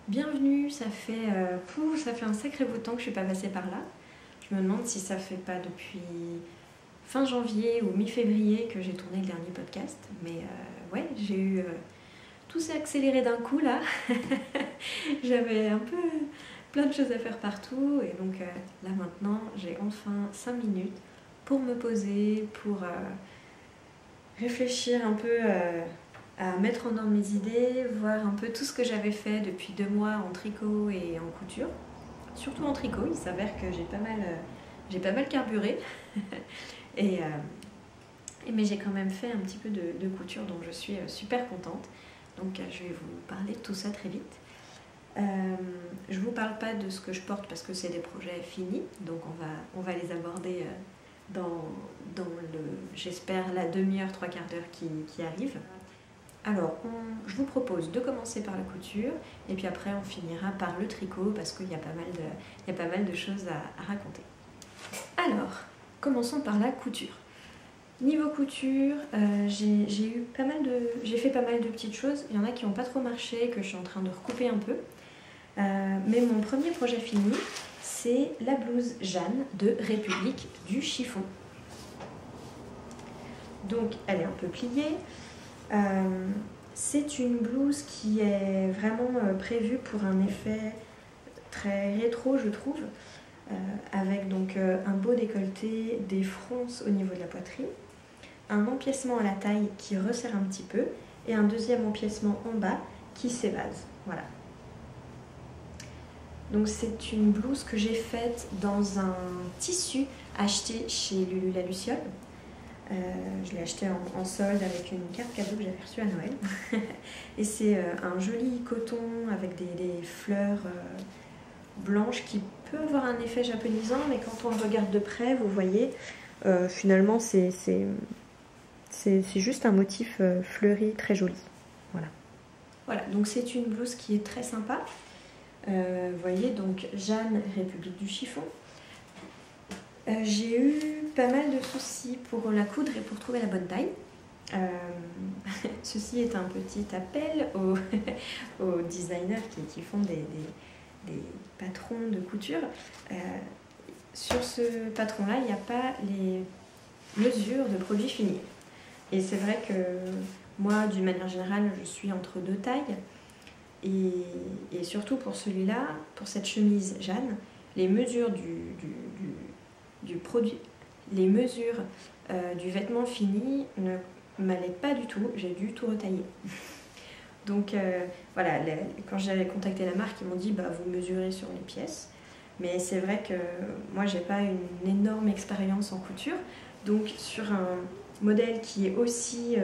Bienvenue, ça fait un sacré bout de temps que je suis pas passée par là. Je me demande si ça fait pas depuis fin janvier ou mi-février que j'ai tourné le dernier podcast. Mais ouais, j'ai eu... tout s'est accéléré d'un coup là. J'avais un peu plein de choses à faire partout. Et donc là maintenant, j'ai enfin 5 minutes pour me poser, pour réfléchir un peu... à mettre en ordre mes idées, voir un peu tout ce que j'avais fait depuis 2 mois en tricot et en couture. Surtout en tricot, il s'avère que j'ai pas mal carburé. Mais j'ai quand même fait un petit peu de couture, donc je suis super contente. Donc je vais vous parler de tout ça très vite. Je vous parle pas de ce que je porte parce que c'est des projets finis, donc on va les aborder dans j'espère, la demi-heure, 3/4 d'heure qui arrive. Alors, je vous propose de commencer par la couture et puis après on finira par le tricot parce qu'il y a pas mal de choses à raconter. Alors, commençons par la couture. Niveau couture, j'ai fait pas mal de petites choses. Il y en a qui n'ont pas trop marché, que je suis en train de recouper un peu. Mais mon premier projet fini, c'est la blouse Jeanne de République du chiffon. Donc, elle est un peu pliée. C'est une blouse qui est vraiment prévue pour un effet très rétro, je trouve, avec donc un beau décolleté, des fronces au niveau de la poitrine, un empiècement à la taille qui resserre un petit peu et un deuxième empiècement en bas qui s'évase. Voilà. Donc c'est une blouse que j'ai faite dans un tissu acheté chez Lulu la Luciole. Je l'ai acheté en solde avec une carte cadeau que j'avais reçue à Noël. Et c'est un joli coton avec des fleurs blanches qui peut avoir un effet japonisant, mais quand on le regarde de près, vous voyez, finalement c'est juste un motif fleuri très joli. Voilà, donc c'est une blouse qui est très sympa. Vous voyez, donc Jeanne, République du chiffon. J'ai eu pas mal de soucis pour la coudre et pour trouver la bonne taille. Ceci est un petit appel aux designers qui font des patrons de couture. Sur ce patron-là, il n'y a pas les mesures de produits finis. Et c'est vrai que moi, d'une manière générale, je suis entre 2 tailles. Et surtout pour celui-là, pour cette chemise Jeanne, les mesures du produit, les mesures du vêtement fini ne m'allaient pas du tout, j'ai dû tout retailler. Donc voilà, quand j'avais contacté la marque, ils m'ont dit vous mesurez sur les pièces. Mais c'est vrai que moi j'ai pas une énorme expérience en couture, donc sur un modèle qui est aussi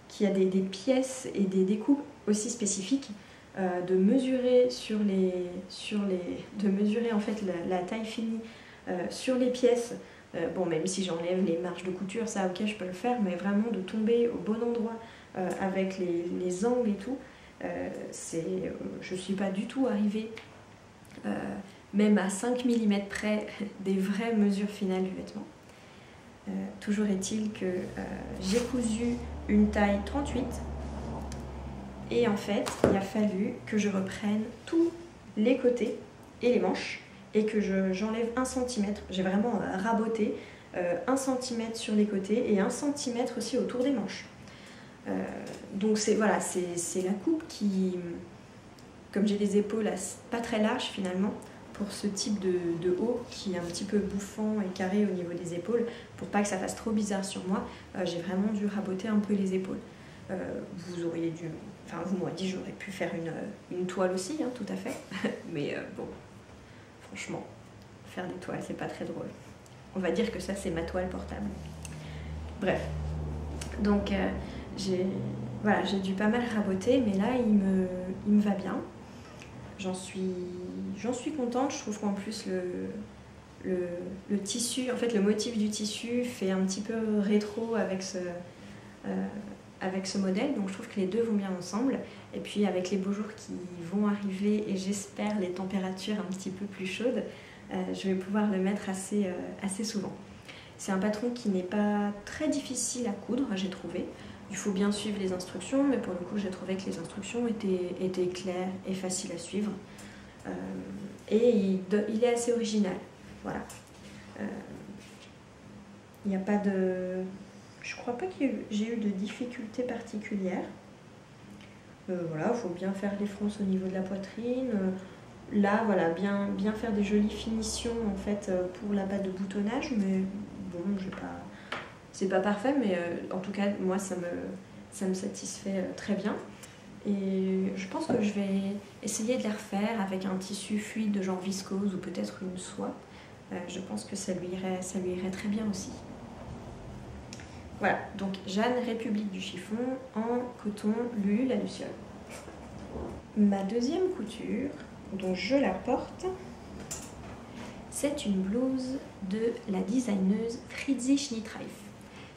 qui a des pièces et des découpes aussi spécifiques, de mesurer de mesurer en fait la taille finie sur les pièces. Bon, même si j'enlève les marges de couture, ça ok, je peux le faire, mais vraiment de tomber au bon endroit avec les angles et tout, je suis pas du tout arrivée même à 5 mm près des vraies mesures finales du vêtement. Toujours est-il que j'ai cousu une taille 38 et en fait il a fallu que je reprenne tous les côtés et les manches et que j'enlève 1 cm. J'ai vraiment raboté 1 cm sur les côtés et 1 cm aussi autour des manches. Donc c'est la coupe qui, comme j'ai des épaules pas très larges finalement, pour ce type de haut qui est un petit peu bouffant et carré au niveau des épaules, pour pas que ça fasse trop bizarre sur moi, j'ai vraiment dû raboter un peu les épaules. Vous auriez dû, enfin vous m'auriez dit j'aurais pu faire une toile aussi, hein, tout à fait, mais bon, franchement, faire des toiles c'est pas très drôle. On va dire que ça c'est ma toile portable. Bref, donc j'ai dû pas mal raboter, mais là il me va bien. J'en suis contente, je trouve qu'en plus le tissu, en fait le motif du tissu fait un petit peu rétro avec ce modèle, donc je trouve que les deux vont bien ensemble. Et puis avec les beaux jours qui vont arriver et j'espère les températures un petit peu plus chaudes, je vais pouvoir le mettre assez souvent. C'est un patron qui n'est pas très difficile à coudre, j'ai trouvé. Il faut bien suivre les instructions, mais pour le coup, j'ai trouvé que les instructions étaient claires et faciles à suivre. Et il est assez original. Voilà. Il n'y a pas de... Je crois pas que j'ai eu de difficultés particulières. Voilà, il faut bien faire les fronces au niveau de la poitrine. Là, voilà, bien faire des jolies finitions en fait pour la pâte de boutonnage, mais bon, c'est pas parfait, mais en tout cas, moi, ça me satisfait très bien. Et je pense que je vais essayer de les refaire avec un tissu fluide de genre viscose ou peut-être une soie. Je pense que ça lui irait très bien aussi. Voilà, donc Jeanne, République du chiffon, en coton Lulu la Luciole. Ma deuxième couture, dont je la porte, c'est une blouse de la designeuse Fritzi Schnittreif.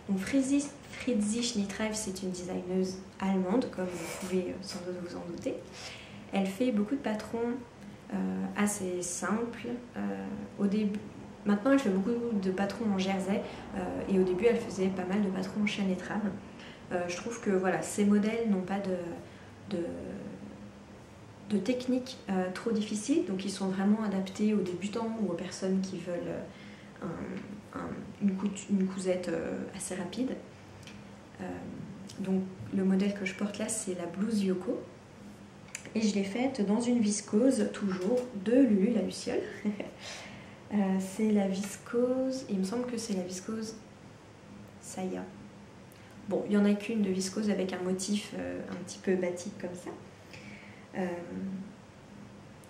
Donc Fritzi Schnittreif, c'est une designeuse allemande, comme vous pouvez sans doute vous en douter. Elle fait beaucoup de patrons assez simples. Au début, maintenant, elle fait beaucoup de patrons en jersey et au début, elle faisait pas mal de patrons en chaîne et trame. Je trouve que voilà, ces modèles n'ont pas de technique trop difficile, donc ils sont vraiment adaptés aux débutants ou aux personnes qui veulent une cousette assez rapide. Donc le modèle que je porte là, c'est la blouse Yoko, et je l'ai faite dans une viscose toujours de Lulu la Luciole. C'est la viscose, il me semble que c'est la viscose Saya. Bon, il n'y en a qu'une de viscose avec un motif un petit peu batik comme ça.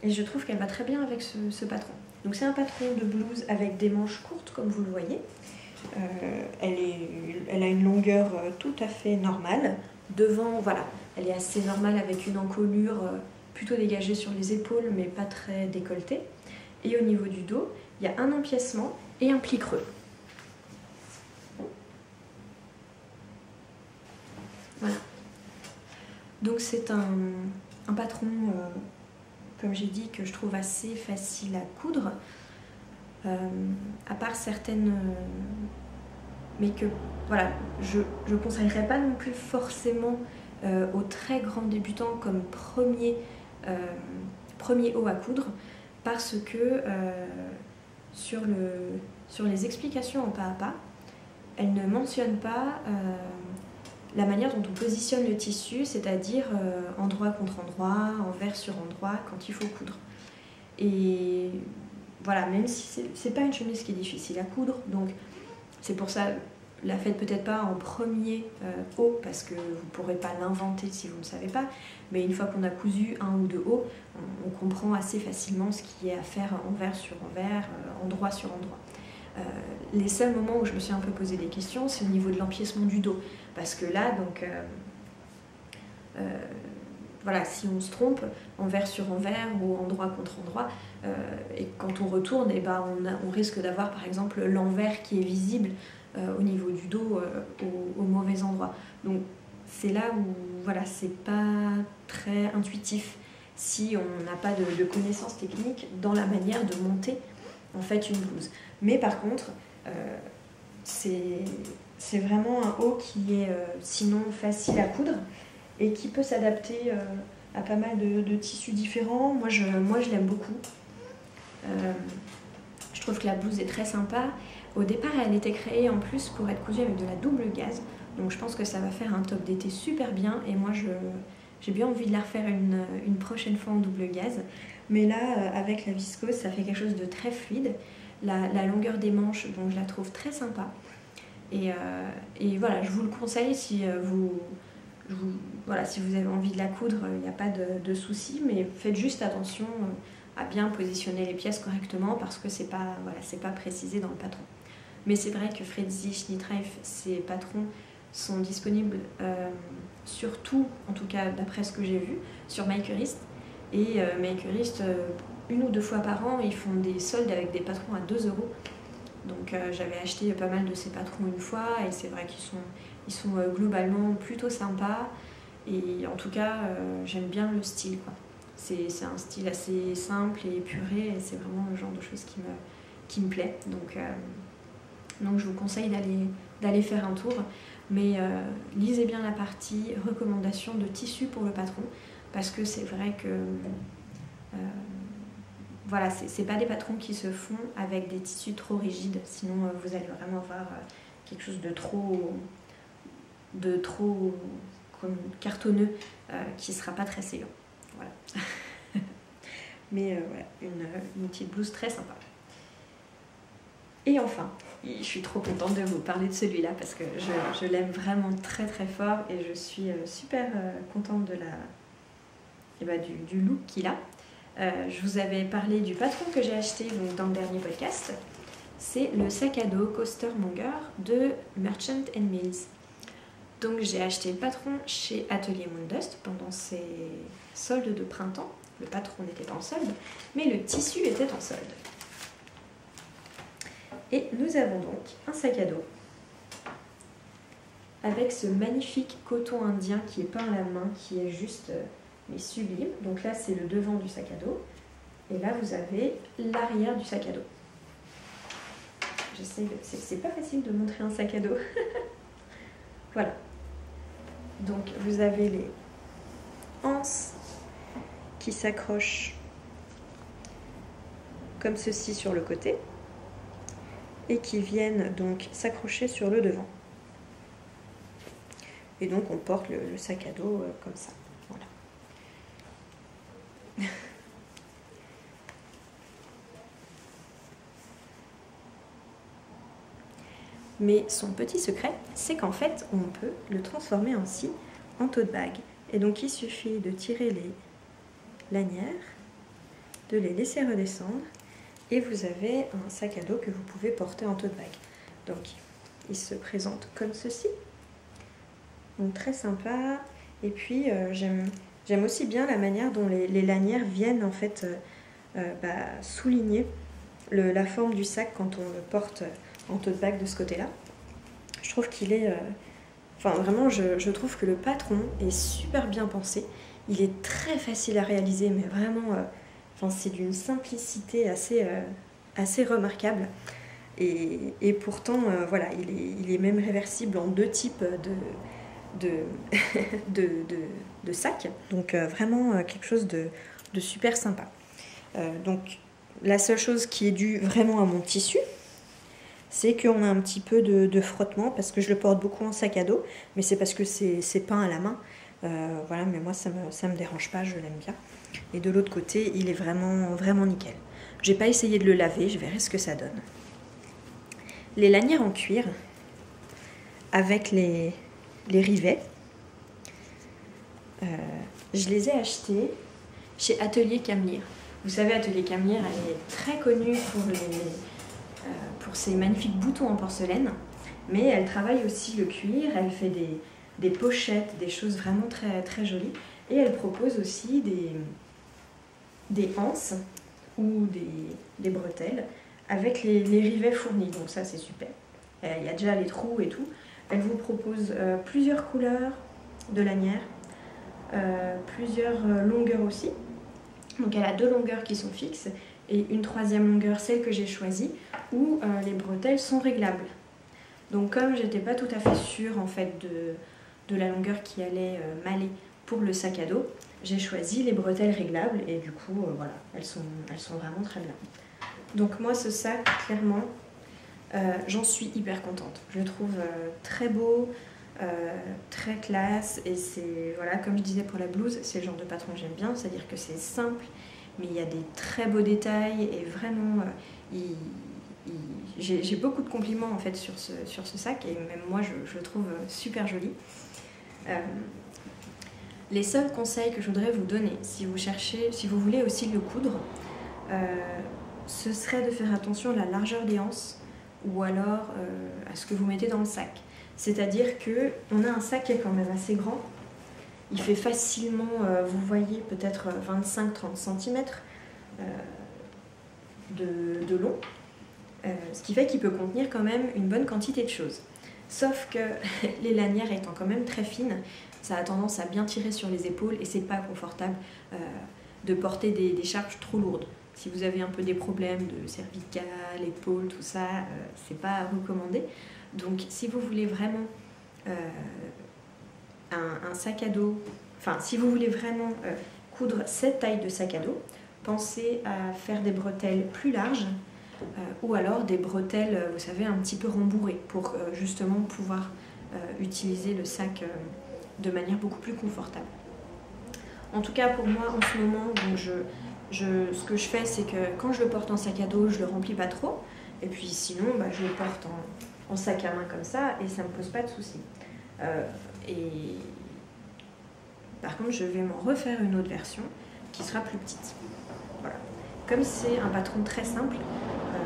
Et je trouve qu'elle va très bien avec ce patron. Donc c'est un patron de blouse avec des manches courtes comme vous le voyez. Elle a une longueur tout à fait normale. Devant, voilà, elle est assez normale avec une encolure plutôt dégagée sur les épaules mais pas très décolletée. Et au niveau du dos, il y a un empiècement et un pli creux. Voilà. Donc c'est un patron, comme j'ai dit, que je trouve assez facile à coudre, à part certaines... mais que, voilà, je ne conseillerais pas non plus forcément aux très grands débutants comme premier haut à coudre, parce que sur les explications en pas à pas, elle ne mentionne pas la manière dont on positionne le tissu, c'est-à-dire endroit contre endroit, envers sur endroit, quand il faut coudre. Et voilà, même si c'est pas une chemise qui est difficile à coudre, donc c'est pour ça, la faites peut-être pas en premier haut, parce que vous ne pourrez pas l'inventer si vous ne savez pas, mais une fois qu'on a cousu un ou deux hauts, on comprend assez facilement ce qu'il y a à faire envers sur envers, endroit sur endroit. Les seuls moments où je me suis un peu posé des questions, c'est au niveau de l'empiècement du dos, parce que là, donc, voilà, si on se trompe, envers sur envers ou endroit contre endroit, et quand on retourne, et ben on risque d'avoir par exemple l'envers qui est visible au niveau du dos au mauvais endroit. Donc c'est là où voilà, c'est pas très intuitif si on n'a pas de connaissances techniques dans la manière de monter en fait une blouse. Mais par contre, c'est vraiment un haut qui est sinon facile à coudre et qui peut s'adapter à pas mal de tissus différents. Moi je l'aime beaucoup. Je trouve que la blouse est très sympa. Au départ, elle était créée en plus pour être cousue avec de la double gaze. Donc je pense que ça va faire un top d'été super bien. Et moi, j'ai bien envie de la refaire une prochaine fois en double gaze. Mais là, avec la viscose, ça fait quelque chose de très fluide. La longueur des manches, donc je la trouve très sympa. Et voilà, je vous le conseille si si vous avez envie de la coudre, il n'y a pas de souci. Mais faites juste attention à bien positionner les pièces correctement parce que c'est pas précisé dans le patron. Mais c'est vrai que Fritzi Schnittreif, ces patrons sont disponibles surtout, en tout cas d'après ce que j'ai vu, sur Makerist. Et Makerist, une ou deux fois par an, ils font des soldes avec des patrons à 2 €. Donc j'avais acheté pas mal de ces patrons une fois et c'est vrai qu'ils sont globalement plutôt sympas. Et en tout cas, j'aime bien le style, quoi. C'est un style assez simple et épuré et c'est vraiment le genre de choses qui me plaît. Donc je vous conseille d'aller faire un tour. mais lisez bien la partie recommandation de tissu pour le patron, parce que c'est vrai que voilà, c'est pas des patrons qui se font avec des tissus trop rigides, sinon vous allez vraiment avoir quelque chose de trop comme cartonneux qui sera pas très séant. Voilà. Mais voilà, une petite blouse très sympa. Et enfin, je suis trop contente de vous parler de celui-là parce que je l'aime vraiment très très fort et je suis super contente de du look qu'il a. Je vous avais parlé du patron que j'ai acheté donc, dans le dernier podcast. C'est le sac à dos Coaster Monger de Merchant & Mills. Donc j'ai acheté le patron chez Atelier Moondust pendant ses soldes de printemps. Le patron n'était pas en solde, mais le tissu était en solde. Et nous avons donc un sac à dos avec ce magnifique coton indien qui est peint à la main, qui est juste mais sublime. Donc là, c'est le devant du sac à dos. Et là, vous avez l'arrière du sac à dos. C'est pas facile de montrer un sac à dos. Voilà. Donc, vous avez les anses qui s'accrochent comme ceci sur le côté et qui viennent donc s'accrocher sur le devant. Et donc, on porte le sac à dos comme ça. Voilà. Mais son petit secret, c'est qu'en fait, on peut le transformer ainsi en tote bag. Et donc, il suffit de tirer les lanières, de les laisser redescendre, et vous avez un sac à dos que vous pouvez porter en tote bag. Donc, il se présente comme ceci. Donc, très sympa. Et puis, j'aime aussi bien la manière dont les lanières viennent en fait souligner la forme du sac quand on le porte en tote bag de ce côté-là. Je trouve qu'il est... vraiment, je trouve que le patron est super bien pensé. Il est très facile à réaliser, mais vraiment... c'est d'une simplicité assez remarquable. Et pourtant, voilà, il est même réversible en 2 types de sacs. Donc, vraiment quelque chose de super sympa. Donc, la seule chose qui est due vraiment à mon tissu, c'est qu'on a un petit peu de frottement parce que je le porte beaucoup en sac à dos, mais c'est parce que c'est peint à la main. Voilà, mais moi ça me dérange pas, je l'aime bien. Et de l'autre côté, il est vraiment, vraiment nickel. J'ai pas essayé de le laver, je verrai ce que ça donne. Les lanières en cuir avec les rivets, je les ai achetées chez Atelier Camlire. Vous savez, Atelier Camlire, elle est très connue pour ses magnifiques boutons en porcelaine, mais elle travaille aussi le cuir, elle fait des pochettes, des choses vraiment très, très jolies, et elle propose aussi des anses ou des bretelles avec les rivets fournis, donc ça c'est super. Il y a déjà les trous et tout. Elle vous propose plusieurs couleurs de lanières, plusieurs longueurs aussi. Donc elle a 2 longueurs qui sont fixes et une 3e longueur, celle que j'ai choisie, où les bretelles sont réglables. Donc comme j'étais pas tout à fait sûre en fait de la longueur qui allait m'aller pour le sac à dos, j'ai choisi les bretelles réglables et du coup voilà, elles sont vraiment très bien. Donc moi ce sac, clairement, j'en suis hyper contente. Je le trouve très beau, très classe, et c'est, voilà, comme je disais pour la blouse, c'est le genre de patron que j'aime bien, c'est-à-dire que c'est simple, mais il y a des très beaux détails, et vraiment, j'ai beaucoup de compliments en fait sur ce sac, et même moi je le trouve super joli. Les seuls conseils que je voudrais vous donner, si vous voulez aussi le coudre, ce serait de faire attention à la largeur des anses, ou alors à ce que vous mettez dans le sac. C'est-à-dire qu'on a un sac qui est quand même assez grand. Il fait facilement, vous voyez, peut-être 25-30 cm de long. Ce qui fait qu'il peut contenir quand même une bonne quantité de choses. Sauf que les lanières étant quand même très fines, ça a tendance à bien tirer sur les épaules et c'est pas confortable de porter des charges trop lourdes. Si vous avez un peu des problèmes de cervicales, épaules, tout ça, c'est pas recommandé. Donc si vous voulez vraiment un sac à dos, enfin si vous voulez vraiment coudre cette taille de sac à dos, pensez à faire des bretelles plus larges ou alors des bretelles, vous savez, un petit peu rembourrées pour justement pouvoir utiliser le sac de manière beaucoup plus confortable. En tout cas pour moi en ce moment, donc ce que je fais c'est que quand je le porte en sac à dos, je le remplis pas trop, et puis sinon je le porte en sac à main comme ça et ça me pose pas de soucis. Et par contre je vais m'en refaire une autre version qui sera plus petite. Voilà. Comme c'est un patron très simple,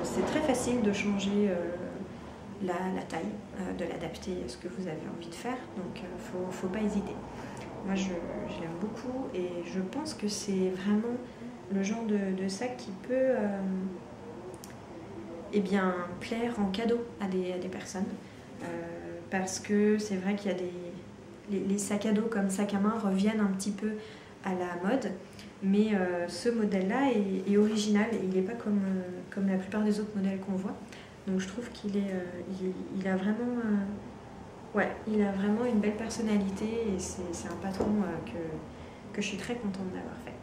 c'est très facile de changer la taille, de l'adapter à ce que vous avez envie de faire, donc faut pas hésiter. Moi je l'aime beaucoup et je pense que c'est vraiment le genre de sac qui peut eh bien, plaire en cadeau à des personnes, parce que c'est vrai qu'il y a les sacs à dos comme sac à main reviennent un petit peu à la mode, mais ce modèle-là est original et il n'est pas comme la plupart des autres modèles qu'on voit. Donc je trouve qu'il il a vraiment, il a vraiment une belle personnalité et c'est un patron que je suis très contente d'avoir fait.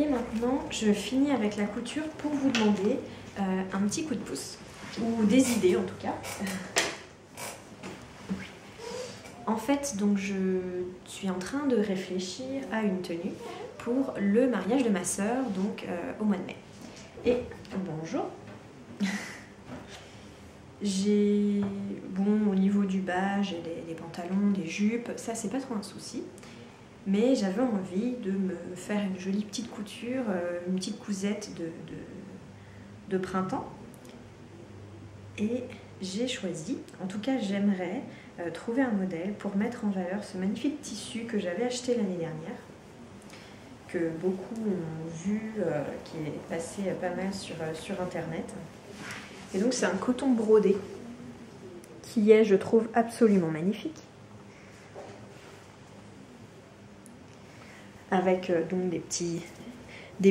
Et maintenant, je finis avec la couture pour vous demander un petit coup de pouce, ou des idées en tout cas. En fait, donc je suis en train de réfléchir à une tenue pour le mariage de ma sœur, donc au mois de mai. Et bonjour. Au niveau du bas, j'ai des pantalons, des jupes, ça c'est pas trop un souci. Mais j'avais envie de me faire une jolie petite couture, une petite cousette de printemps. Et j'ai choisi, en tout cas j'aimerais trouver un modèle pour mettre en valeur ce magnifique tissu que j'avais acheté l'année dernière, que beaucoup ont vu, qui est passé pas mal sur internet. Et donc c'est un coton brodé qui est, je trouve, absolument magnifique. Avec donc des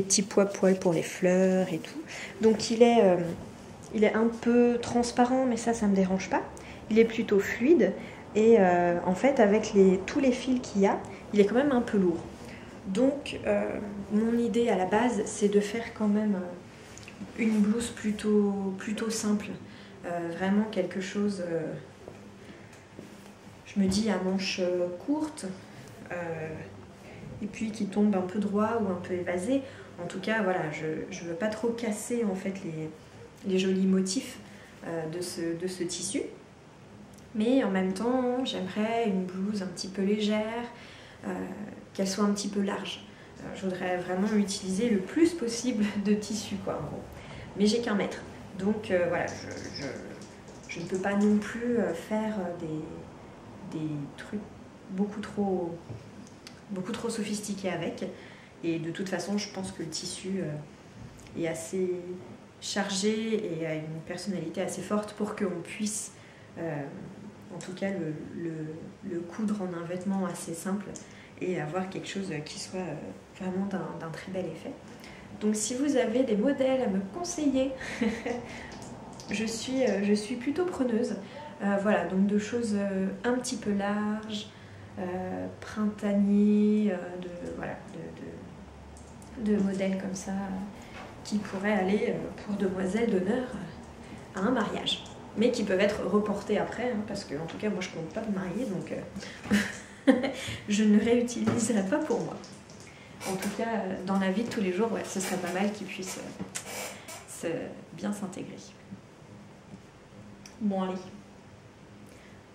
petits pois-poils pour les fleurs et tout. Donc il est un peu transparent, mais ça me dérange pas. Il est plutôt fluide et en fait avec tous les fils qu'il y a, il est quand même un peu lourd. Donc mon idée à la base c'est de faire quand même une blouse plutôt simple, vraiment quelque chose, je me dis à manches courtes, et puis qui tombe un peu droit ou un peu évasé. En tout cas voilà, je veux pas trop casser en fait les jolis motifs de ce tissu, mais en même temps j'aimerais une blouse un petit peu légère, qu'elle soit un petit peu large. Je voudrais vraiment utiliser le plus possible de tissu quoi, en gros. Mais j'ai qu'un mètre, donc voilà, je ne peux pas non plus faire des trucs beaucoup trop sophistiqués avec. Et de toute façon je pense que le tissu est assez chargé et a une personnalité assez forte pour qu'on puisse en tout cas le coudre en un vêtement assez simple et avoir quelque chose qui soit vraiment d'un très bel effet. Donc si vous avez des modèles à me conseiller, je suis plutôt preneuse. Voilà, donc de choses un petit peu larges, printaniers, de modèles comme ça qui pourraient aller pour demoiselles d'honneur à un mariage, mais qui peuvent être reportés après, hein, parce que en tout cas moi je compte pas me marier, donc je ne réutiliserai pas pour moi. En tout cas dans la vie de tous les jours, ouais, ce serait pas mal qu'ils puissent bien s'intégrer. Bon allez,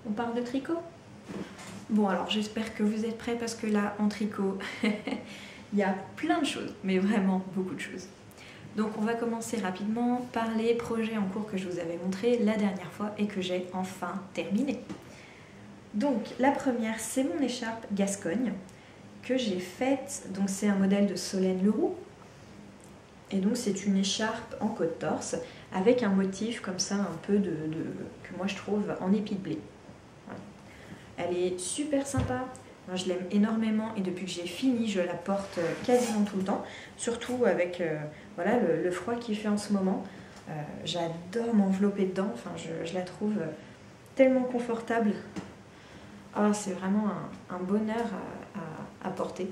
on parle de tricot. Bon alors j'espère que vous êtes prêts parce que là en tricot il y a plein de choses, mais vraiment beaucoup de choses. Donc on va commencer rapidement par les projets en cours que je vous avais montrés la dernière fois et que j'ai enfin terminé. Donc la première c'est mon écharpe Gascogne que j'ai faite, donc c'est un modèle de Solène Leroux. Et donc c'est une écharpe en côte-torse avec un motif comme ça un peu que moi je trouve en épi de blé. Voilà. Elle est super sympa. Moi, je l'aime énormément et depuis que j'ai fini, je la porte quasiment tout le temps, surtout avec voilà, le froid qu'il fait en ce moment. J'adore m'envelopper dedans, enfin, je la trouve tellement confortable. Oh, c'est vraiment un bonheur à porter.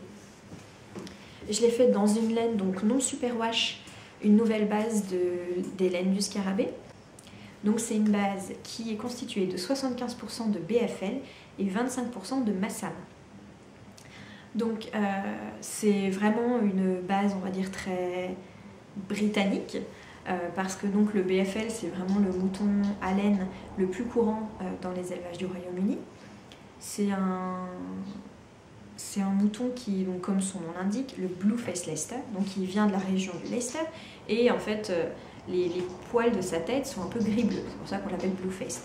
Je l'ai faite dans une laine donc non superwash, une nouvelle base des laines du scarabée. Donc c'est une base qui est constituée de 75% de BFL et 25% de massam. Donc c'est vraiment une base, on va dire, très britannique, parce que donc le BFL c'est vraiment le mouton à laine le plus courant dans les élevages du Royaume-Uni. C'est un mouton qui, donc, comme son nom l'indique, le Blueface Leicester, donc il vient de la région du Leicester, et en fait les poils de sa tête sont un peu gris-bleu, c'est pour ça qu'on l'appelle Blueface.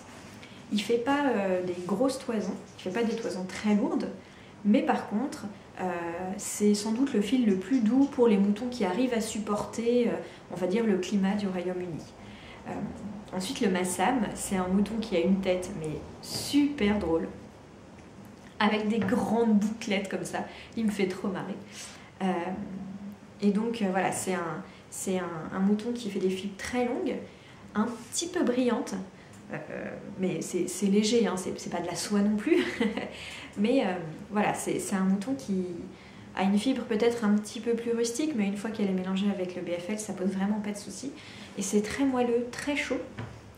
Il ne fait pas des grosses toisons, il ne fait pas des toisons très lourdes, mais par contre, c'est sans doute le fil le plus doux pour les moutons qui arrivent à supporter, on va dire, le climat du Royaume-Uni. Ensuite, le Massam, c'est un mouton qui a une tête, mais super drôle, avec des grandes bouclettes comme ça. Il me fait trop marrer. Et donc, voilà, c'est un mouton qui fait des fibres très longues, un petit peu brillantes, mais c'est léger, hein, c'est pas de la soie non plus. Mais voilà, c'est un mouton qui a une fibre peut-être un petit peu plus rustique, mais une fois qu'elle est mélangée avec le BFL, ça pose vraiment pas de soucis. Et c'est très moelleux, très chaud,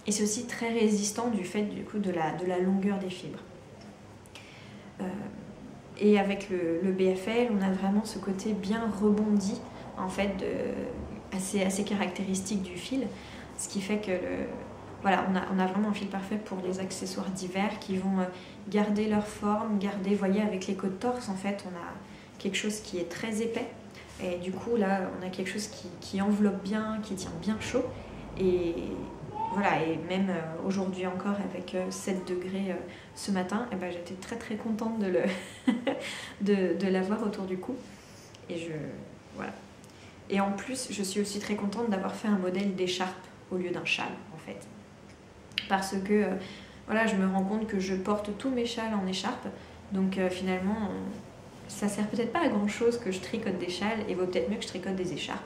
et c'est aussi très résistant du fait du coup de la longueur des fibres. Et avec le BFL, on a vraiment ce côté bien rebondi, en fait, assez caractéristique du fil, ce qui fait que voilà, on a vraiment un fil parfait pour les accessoires d'hiver qui vont garder leur forme, vous voyez, avec les côtes torse, en fait, on a quelque chose qui est très épais. Et du coup, là, on a quelque chose qui enveloppe bien, qui tient bien chaud. Et voilà, et même aujourd'hui encore, avec 7 degrés ce matin, eh ben, j'étais très très contente de l'avoir autour du cou. Et voilà. Et en plus, je suis aussi très contente d'avoir fait un modèle d'écharpe au lieu d'un châle, en fait. Parce que voilà, je me rends compte que je porte tous mes châles en écharpe, donc finalement ça sert peut-être pas à grand chose que je tricote des châles, et vaut peut-être mieux que je tricote des écharpes.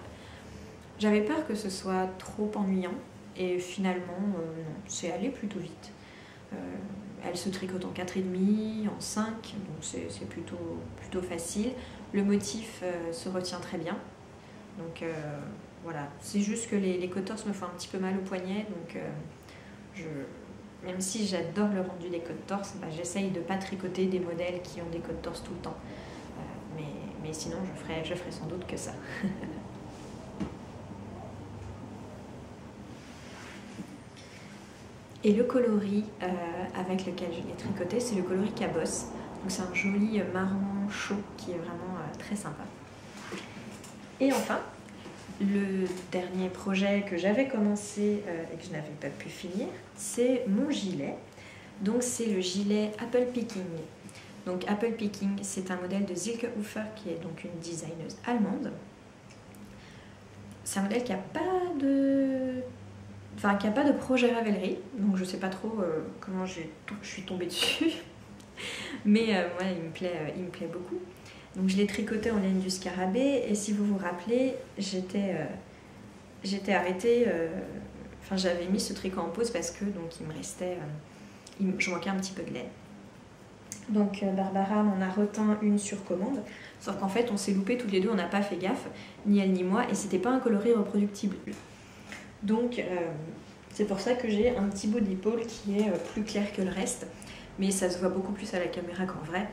J'avais peur que ce soit trop ennuyant, et finalement non, c'est allé plutôt vite. Elle se tricote en 4,5, en 5, donc c'est plutôt facile. Le motif se retient très bien, donc voilà, c'est juste que les côtes torse me font un petit peu mal au poignet, donc même si j'adore le rendu des côtes torse, bah, j'essaye de ne pas tricoter des modèles qui ont des côtes torse tout le temps. Mais sinon, je ferai sans doute que ça. Et le coloris avec lequel je l'ai tricoté, c'est le coloris Cabosse. Donc c'est un joli marron chaud qui est vraiment très sympa. Et enfin, le dernier projet que j'avais commencé et que je n'avais pas pu finir, c'est mon gilet. Donc c'est le gilet Apple Picking. Donc Apple Picking, c'est un modèle de Silke Hofer qui est donc une designeuse allemande. C'est un modèle qui n'a pas de projet Ravelry, donc je ne sais pas trop comment je suis tombée dessus. Mais moi, il me plaît beaucoup. Donc je l'ai tricoté en laine du scarabée, et si vous vous rappelez, j'étais arrêtée, j'avais mis ce tricot en pause parce que donc il me restait, je manquais un petit peu de laine. Donc Barbara m'en a reteint une sur commande, sauf qu'en fait on s'est loupé toutes les deux, on n'a pas fait gaffe, ni elle ni moi, et c'était pas un coloris reproductible. Donc c'est pour ça que j'ai un petit bout d'épaule qui est plus clair que le reste, mais ça se voit beaucoup plus à la caméra qu'en vrai.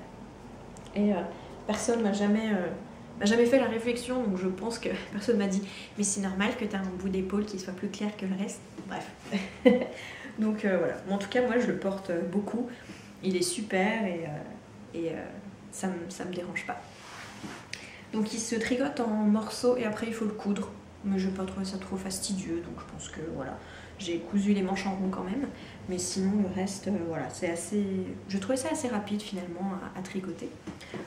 Et personne m'a jamais fait la réflexion, donc je pense que personne m'a dit « mais c'est normal que tu as un bout d'épaule qui soit plus clair que le reste ». Bref. Donc voilà, en tout cas moi je le porte beaucoup, il est super, et ça me dérange pas. Donc il se tricote en morceaux et après il faut le coudre, mais je n'ai pas trouvé ça trop fastidieux, donc je pense que voilà, j'ai cousu les manches en rond quand même, mais sinon le reste, voilà, je trouvais ça assez rapide finalement à tricoter.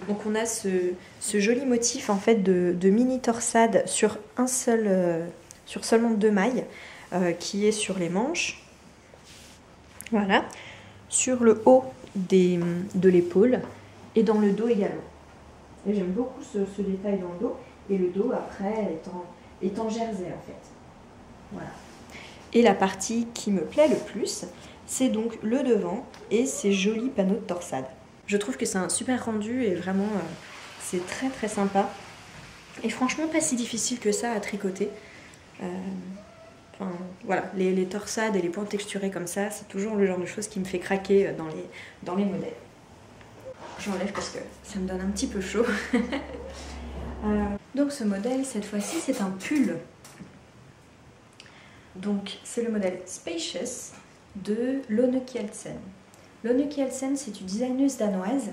Donc on a ce joli motif en fait de mini torsade sur seulement 2 mailles, qui est sur les manches, voilà, sur le haut de l'épaule et dans le dos également. Et j'aime beaucoup ce détail dans le dos, et le dos après est en jersey en fait. Voilà. Et la partie qui me plaît le plus, c'est donc le devant et ces jolis panneaux de torsade. Je trouve que c'est un super rendu et vraiment c'est très très sympa. Et franchement pas si difficile que ça à tricoter. Enfin, voilà, les torsades et les points texturés comme ça, c'est toujours le genre de choses qui me fait craquer dans les modèles. J'enlève parce que ça me donne un petit peu chaud. Donc ce modèle, cette fois-ci, c'est un pull. Donc c'est le modèle Spacious de Lone Kjeldsen. Lone Kjeldsen, c'est une designeuse danoise.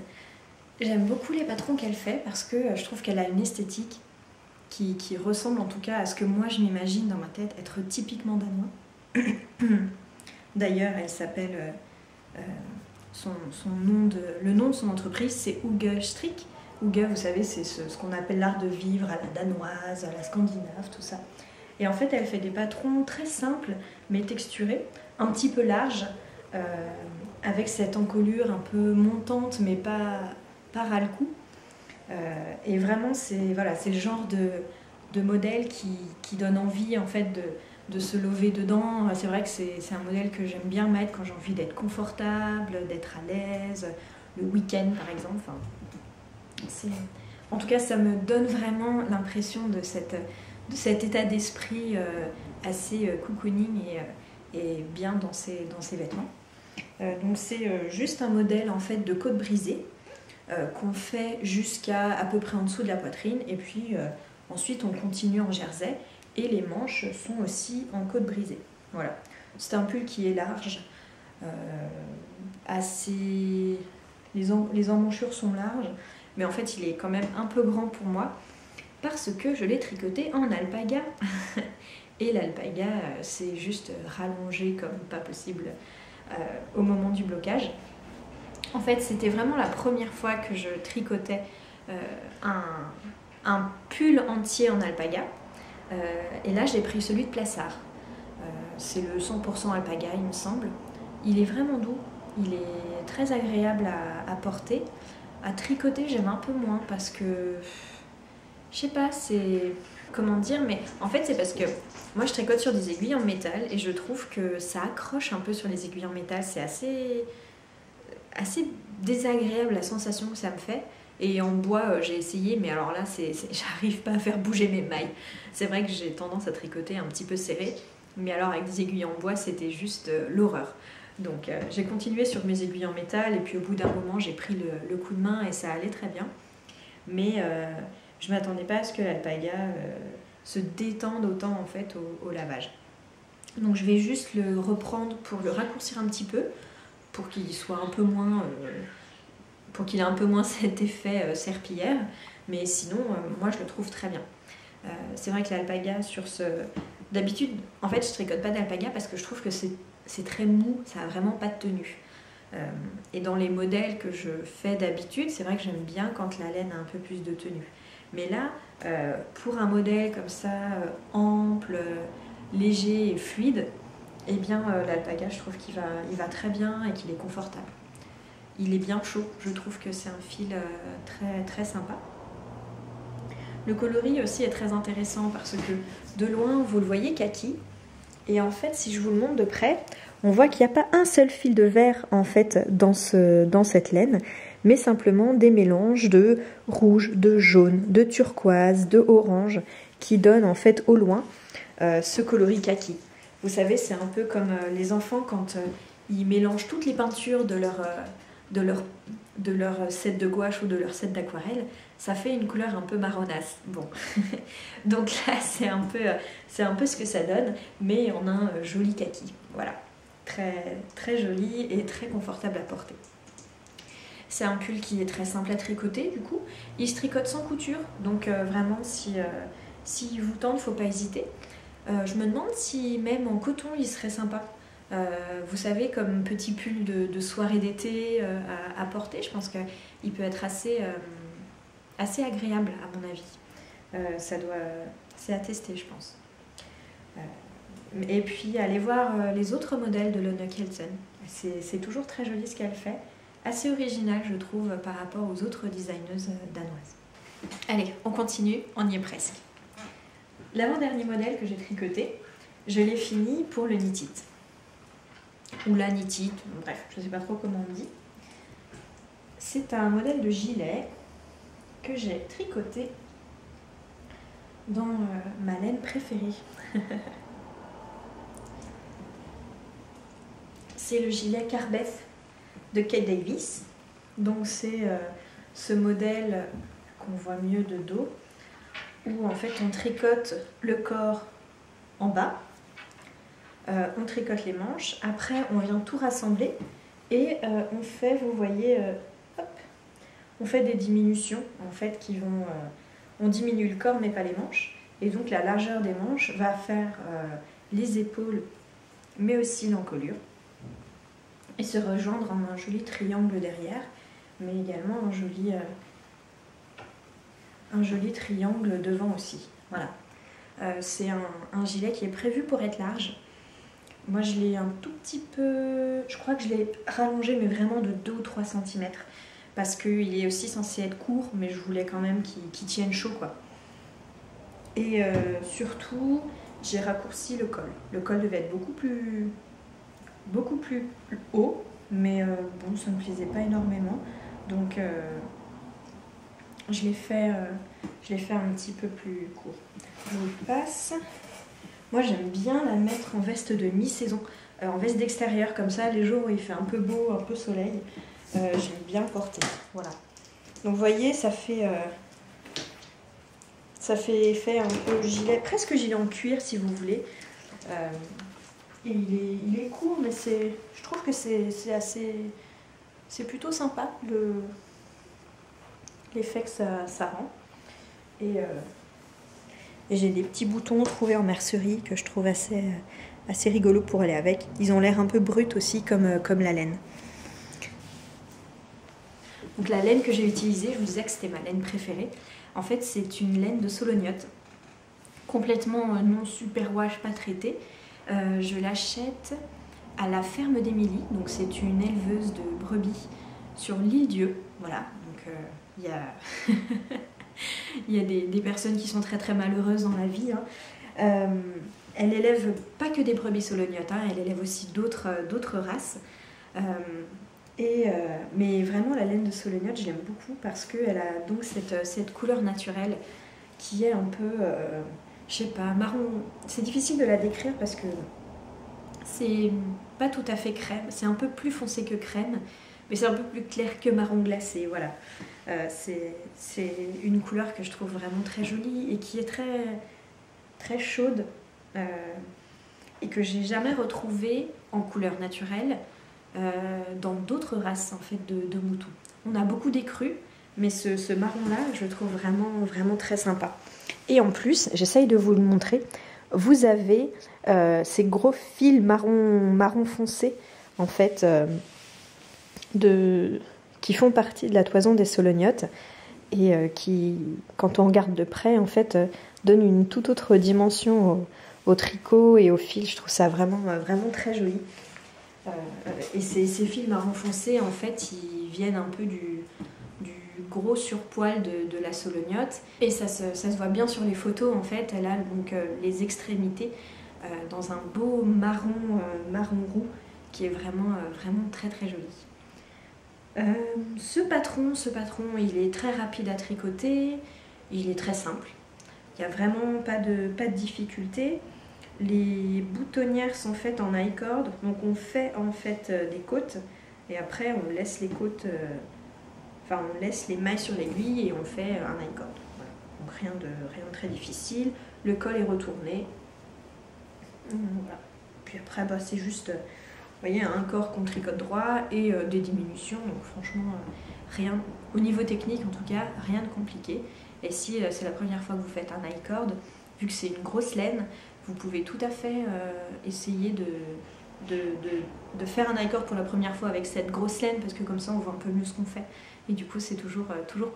J'aime beaucoup les patrons qu'elle fait parce que je trouve qu'elle a une esthétique qui ressemble en tout cas à ce que moi je m'imagine dans ma tête être typiquement danois. D'ailleurs, elle s'appelle... le nom de son entreprise, c'est Hygge Strikk. Hygge, vous savez, c'est ce qu'on appelle l'art de vivre à la danoise, à la scandinave, tout ça. Et en fait, elle fait des patrons très simples, mais texturés, un petit peu larges, avec cette encolure un peu montante, mais pas ras le cou. Et vraiment, c'est le genre de modèle qui donne envie en fait de se lever dedans. C'est vrai que c'est un modèle que j'aime bien mettre quand j'ai envie d'être confortable, d'être à l'aise, le week-end par exemple. Enfin, en tout cas, ça me donne vraiment l'impression de cet état d'esprit assez cocooning et bien dans ses vêtements. Donc c'est juste un modèle en fait de côte brisée qu'on fait jusqu'à à peu près en dessous de la poitrine et puis ensuite on continue en jersey et les manches sont aussi en côte brisée. Voilà, c'est un pull qui est large, les emmanchures sont larges, mais en fait il est quand même un peu grand pour moi parce que je l'ai tricoté en alpaga. Et l'alpaga c'est juste rallongé comme pas possible au moment du blocage. En fait, c'était vraiment la première fois que je tricotais un pull entier en alpaga. Et là, j'ai pris celui de Plassard. C'est le 100% alpaga, il me semble. Il est vraiment doux, il est très agréable à porter. À tricoter, j'aime un peu moins parce que... Je sais pas, c'est... Comment dire, mais en fait, c'est parce que moi, je tricote sur des aiguilles en métal et je trouve que ça accroche un peu sur les aiguilles en métal. C'est assez désagréable la sensation que ça me fait. Et en bois, j'ai essayé, mais alors là, j'arrive pas à faire bouger mes mailles. C'est vrai que j'ai tendance à tricoter un petit peu serré, mais alors avec des aiguilles en bois, c'était juste l'horreur. Donc j'ai continué sur mes aiguilles en métal, et puis au bout d'un moment, j'ai pris le coup de main et ça allait très bien. Mais je m'attendais pas à ce que l'alpaga se détende autant en fait au lavage. Donc je vais juste le reprendre pour le raccourcir un petit peu, pour qu'il soit un peu moins... pour qu'il ait un peu moins cet effet serpillière, mais sinon, moi je le trouve très bien. C'est vrai que l'alpaga sur ce... D'habitude, en fait, je tricote pas d'alpaga parce que je trouve que c'est très mou, ça a vraiment pas de tenue. Et dans les modèles que je fais d'habitude, c'est vrai que j'aime bien quand la laine a un peu plus de tenue. Mais là, pour un modèle comme ça, ample, léger et fluide, eh bien l'alpaga, je trouve qu'il va très bien et qu'il est confortable. Il est bien chaud, je trouve que c'est un fil très, très sympa. Le coloris aussi est très intéressant parce que de loin, vous le voyez kaki. Et en fait, si je vous le montre de près, on voit qu'il n'y a pas un seul fil de vert en fait dans cette laine, mais simplement des mélanges de rouge, de jaune, de turquoise, de orange qui donnent en fait au loin ce coloris kaki. Vous savez, c'est un peu comme les enfants quand ils mélangent toutes les peintures de leur set de gouache ou de leur set d'aquarelle, ça fait une couleur un peu marronasse. Bon, donc là c'est un peu ce que ça donne, mais on a un joli kaki. Voilà, très très joli et très confortable à porter. C'est un pull qui est très simple à tricoter du coup. Il se tricote sans couture, donc vraiment si vous tente, faut pas hésiter. Je me demande si même en coton il serait sympa. Vous savez, comme petit pull de soirée d'été à porter, je pense qu'il peut être assez agréable à mon avis. C'est à tester, je pense. Et puis allez voir les autres modèles de Lone Kjeldsen. C'est toujours très joli ce qu'elle fait. Assez original, je trouve, par rapport aux autres designeuses danoises. Allez, on continue, on y est presque. L'avant-dernier modèle que j'ai tricoté, je l'ai fini pour le knit It. Ou la knit It, bref, je ne sais pas trop comment on dit. c'est un modèle de gilet que j'ai tricoté dans ma laine préférée. C'est le gilet Carbeth de Kate Davis. Donc c'est ce modèle qu'on voit mieux de dos, où en fait on tricote le corps en bas, on tricote les manches, après on vient tout rassembler et on fait, vous voyez, hop, on fait des diminutions en fait qui vont, on diminue le corps mais pas les manches, et donc la largeur des manches va faire les épaules mais aussi l'encolure et se rejoindre en un joli triangle derrière, mais également un joli triangle devant aussi. Voilà. C'est un gilet qui est prévu pour être large. Moi je l'ai un tout petit peu, je crois que je l'ai rallongé mais vraiment de 2 ou 3 cm parce qu'il est aussi censé être court, mais je voulais quand même qu'il tienne chaud quoi. Et surtout j'ai raccourci le col. Le col devait être beaucoup plus haut, mais bon, ça ne me plaisait pas énormément, donc je l'ai fait un petit peu plus court. Je vous le passe. Moi j'aime bien la mettre en veste de mi-saison, en veste d'extérieur, comme ça les jours où il fait un peu beau, un peu soleil, j'aime bien le porter. Voilà. Donc vous voyez, ça fait effet un peu gilet, presque gilet en cuir si vous voulez. Et il est court, mais je trouve que c'est plutôt sympa l'effet que ça rend. Et j'ai des petits boutons trouvés en mercerie que je trouve assez rigolo pour aller avec. Ils ont l'air un peu bruts aussi comme la laine. Donc la laine que j'ai utilisée, je vous disais que c'était ma laine préférée. En fait, c'est une laine de solognotte, complètement non superwash, pas traitée. Je l'achète à la ferme d'Émilie, donc c'est une éleveuse de brebis sur l'île Dieu. Voilà, donc il y a il y a des personnes qui sont très très malheureuses dans la vie. Hein. Elle élève pas que des brebis solognottes, hein, elle élève aussi d'autres races. Mais vraiment la laine de solognotte, je l'aime beaucoup parce qu'elle a donc cette couleur naturelle qui est un peu, je sais pas, marron. C'est difficile de la décrire parce que c'est pas tout à fait crème, c'est un peu plus foncé que crème, mais c'est un peu plus clair que marron glacé, voilà. C'est une couleur que je trouve vraiment très jolie et qui est très, très chaude et que j'ai jamais retrouvée en couleur naturelle dans d'autres races en fait, de moutons. On a beaucoup d'écrus, mais ce marron-là, je le trouve vraiment, vraiment très sympa. Et en plus, j'essaye de vous le montrer, vous avez ces gros fils marron foncé en fait, qui font partie de la toison des solognottes et qui, quand on regarde de près, en fait, donnent une toute autre dimension au tricot et au fil. Je trouve ça vraiment, vraiment très joli. Et ces fils marron foncé, en fait, ils viennent un peu du gros surpoil de la solognotte. Et ça se voit bien sur les photos, en fait. Elle a donc les extrémités dans un beau marron roux qui est vraiment, vraiment très très joli. Ce patron, il est très rapide à tricoter, il est très simple. Il n'y a vraiment pas de difficulté. Les boutonnières sont faites en I-cord, donc on fait en fait des côtes et après on laisse les côtes, on laisse les mailles sur l'aiguille et on fait un I-cord. Voilà. Donc rien de très difficile. Le col est retourné. Voilà. Puis après c'est juste, vous voyez, un corps qu'on tricote droit et des diminutions. Donc franchement rien, au niveau technique en tout cas, rien de compliqué. Et si c'est la première fois que vous faites un I-cord, vu que c'est une grosse laine, vous pouvez tout à fait essayer de faire un I-cord pour la première fois avec cette grosse laine, parce que comme ça on voit un peu mieux ce qu'on fait. Et du coup c'est toujours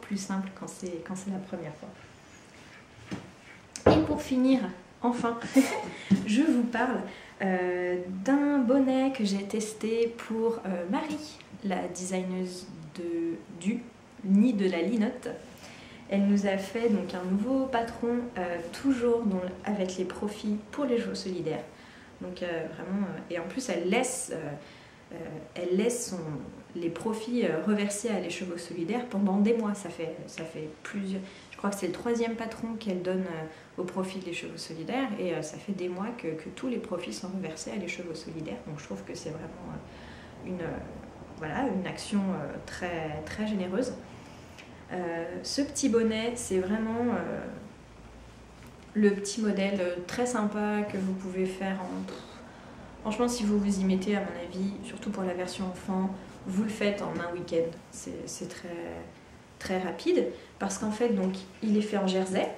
plus simple quand c'est la première fois. Et pour finir, enfin, je vous parle d'un bonnet que j'ai testé pour Marie, la designeuse du Nid de la Linotte. Elle nous a fait donc un nouveau patron, toujours avec les profils pour les jours solidaires. Donc vraiment, et en plus elle laisse elle laisse les profits reversés à l'écheveau solidaire pendant des mois. Ça fait plusieurs... Je crois que c'est le 3e patron qu'elle donne au profit de l'écheveau solidaire, et ça fait des mois que tous les profits sont reversés à l'écheveau solidaire. Donc je trouve que c'est vraiment une action très, très généreuse. Ce petit bonnet, c'est vraiment le petit modèle très sympa que vous pouvez faire Franchement, si vous vous y mettez, à mon avis, surtout pour la version enfant, vous le faites en un week-end. C'est très, très rapide, parce qu'en fait, donc, il est fait en jersey,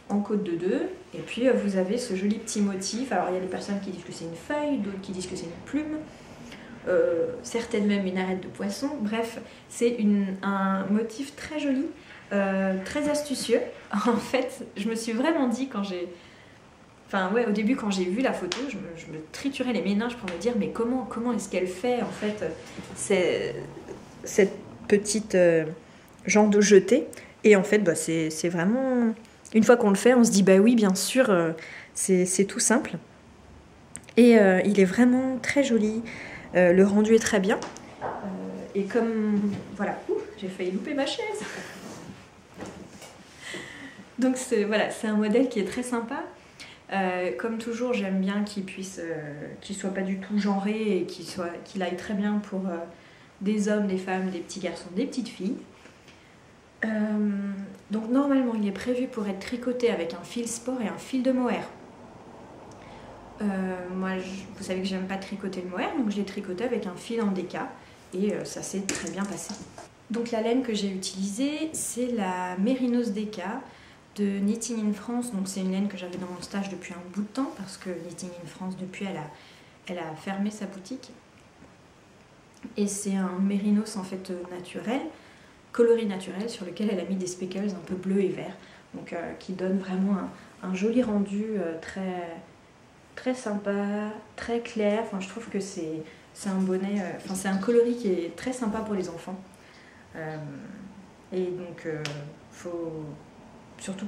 en côte de 2, et puis vous avez ce joli petit motif. Alors, il y a des personnes qui disent que c'est une feuille, d'autres qui disent que c'est une plume, certaines même une arête de poisson. Bref, c'est un motif très joli, très astucieux. En fait, je me suis vraiment dit au début, quand j'ai vu la photo, je me triturais les méninges pour me dire mais comment est-ce qu'elle fait en fait cette petite genre de jetée. Et en fait, c'est vraiment... Une fois qu'on le fait, on se dit bah oui, bien sûr, c'est tout simple. Et il est vraiment très joli. Le rendu est très bien. Et comme... Voilà, j'ai failli louper ma chaise. Donc c'est un modèle qui est très sympa. Comme toujours, j'aime bien qu'il soit pas du tout genré et qu'il aille très bien pour des hommes, des femmes, des petits garçons, des petites filles. Donc normalement, il est prévu pour être tricoté avec un fil sport et un fil de mohair. Moi, vous savez que j'aime pas tricoter le mohair, donc je l'ai tricoté avec un fil en déca et ça s'est très bien passé. Donc la laine que j'ai utilisée, c'est la Mérinos Déca de Knitting in France. Donc c'est une laine que j'avais dans mon stage depuis un bout de temps, parce que Knitting in France, depuis, elle a fermé sa boutique. Et c'est un mérinos en fait naturel, coloris naturel, sur lequel elle a mis des speckles un peu bleus et verts, donc qui donne vraiment un joli rendu très, très sympa, très clair. Enfin, je trouve que c'est un bonnet, c'est un coloris qui est très sympa pour les enfants. Et donc, surtout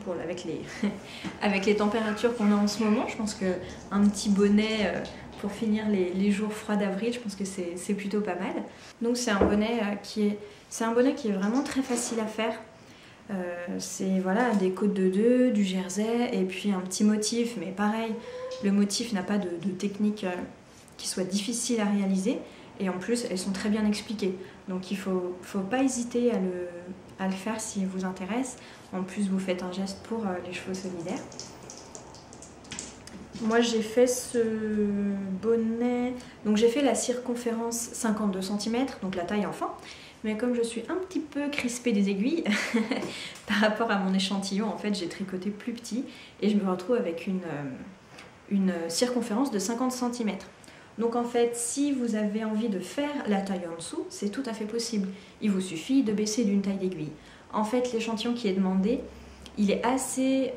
avec les températures qu'on a en ce moment, je pense qu'un petit bonnet pour finir les jours froids d'avril, je pense que c'est plutôt pas mal. Donc c'est un bonnet qui est vraiment très facile à faire. C'est des côtes de 2, du jersey et puis un petit motif, mais pareil, le motif n'a pas de technique qui soit difficile à réaliser, et en plus elles sont très bien expliquées. Donc il faut pas hésiter à le faire s'il vous intéresse. En plus, vous faites un geste pour les chevaux solidaires. Moi, j'ai fait ce bonnet... Donc, j'ai fait la circonférence 52 cm, donc la taille enfant. Mais comme je suis un petit peu crispée des aiguilles, par rapport à mon échantillon, en fait, j'ai tricoté plus petit. Et je me retrouve avec une circonférence de 50 cm. Donc, en fait, si vous avez envie de faire la taille en dessous, c'est tout à fait possible. Il vous suffit de baisser d'une taille d'aiguille. En fait, l'échantillon qui est demandé, il est assez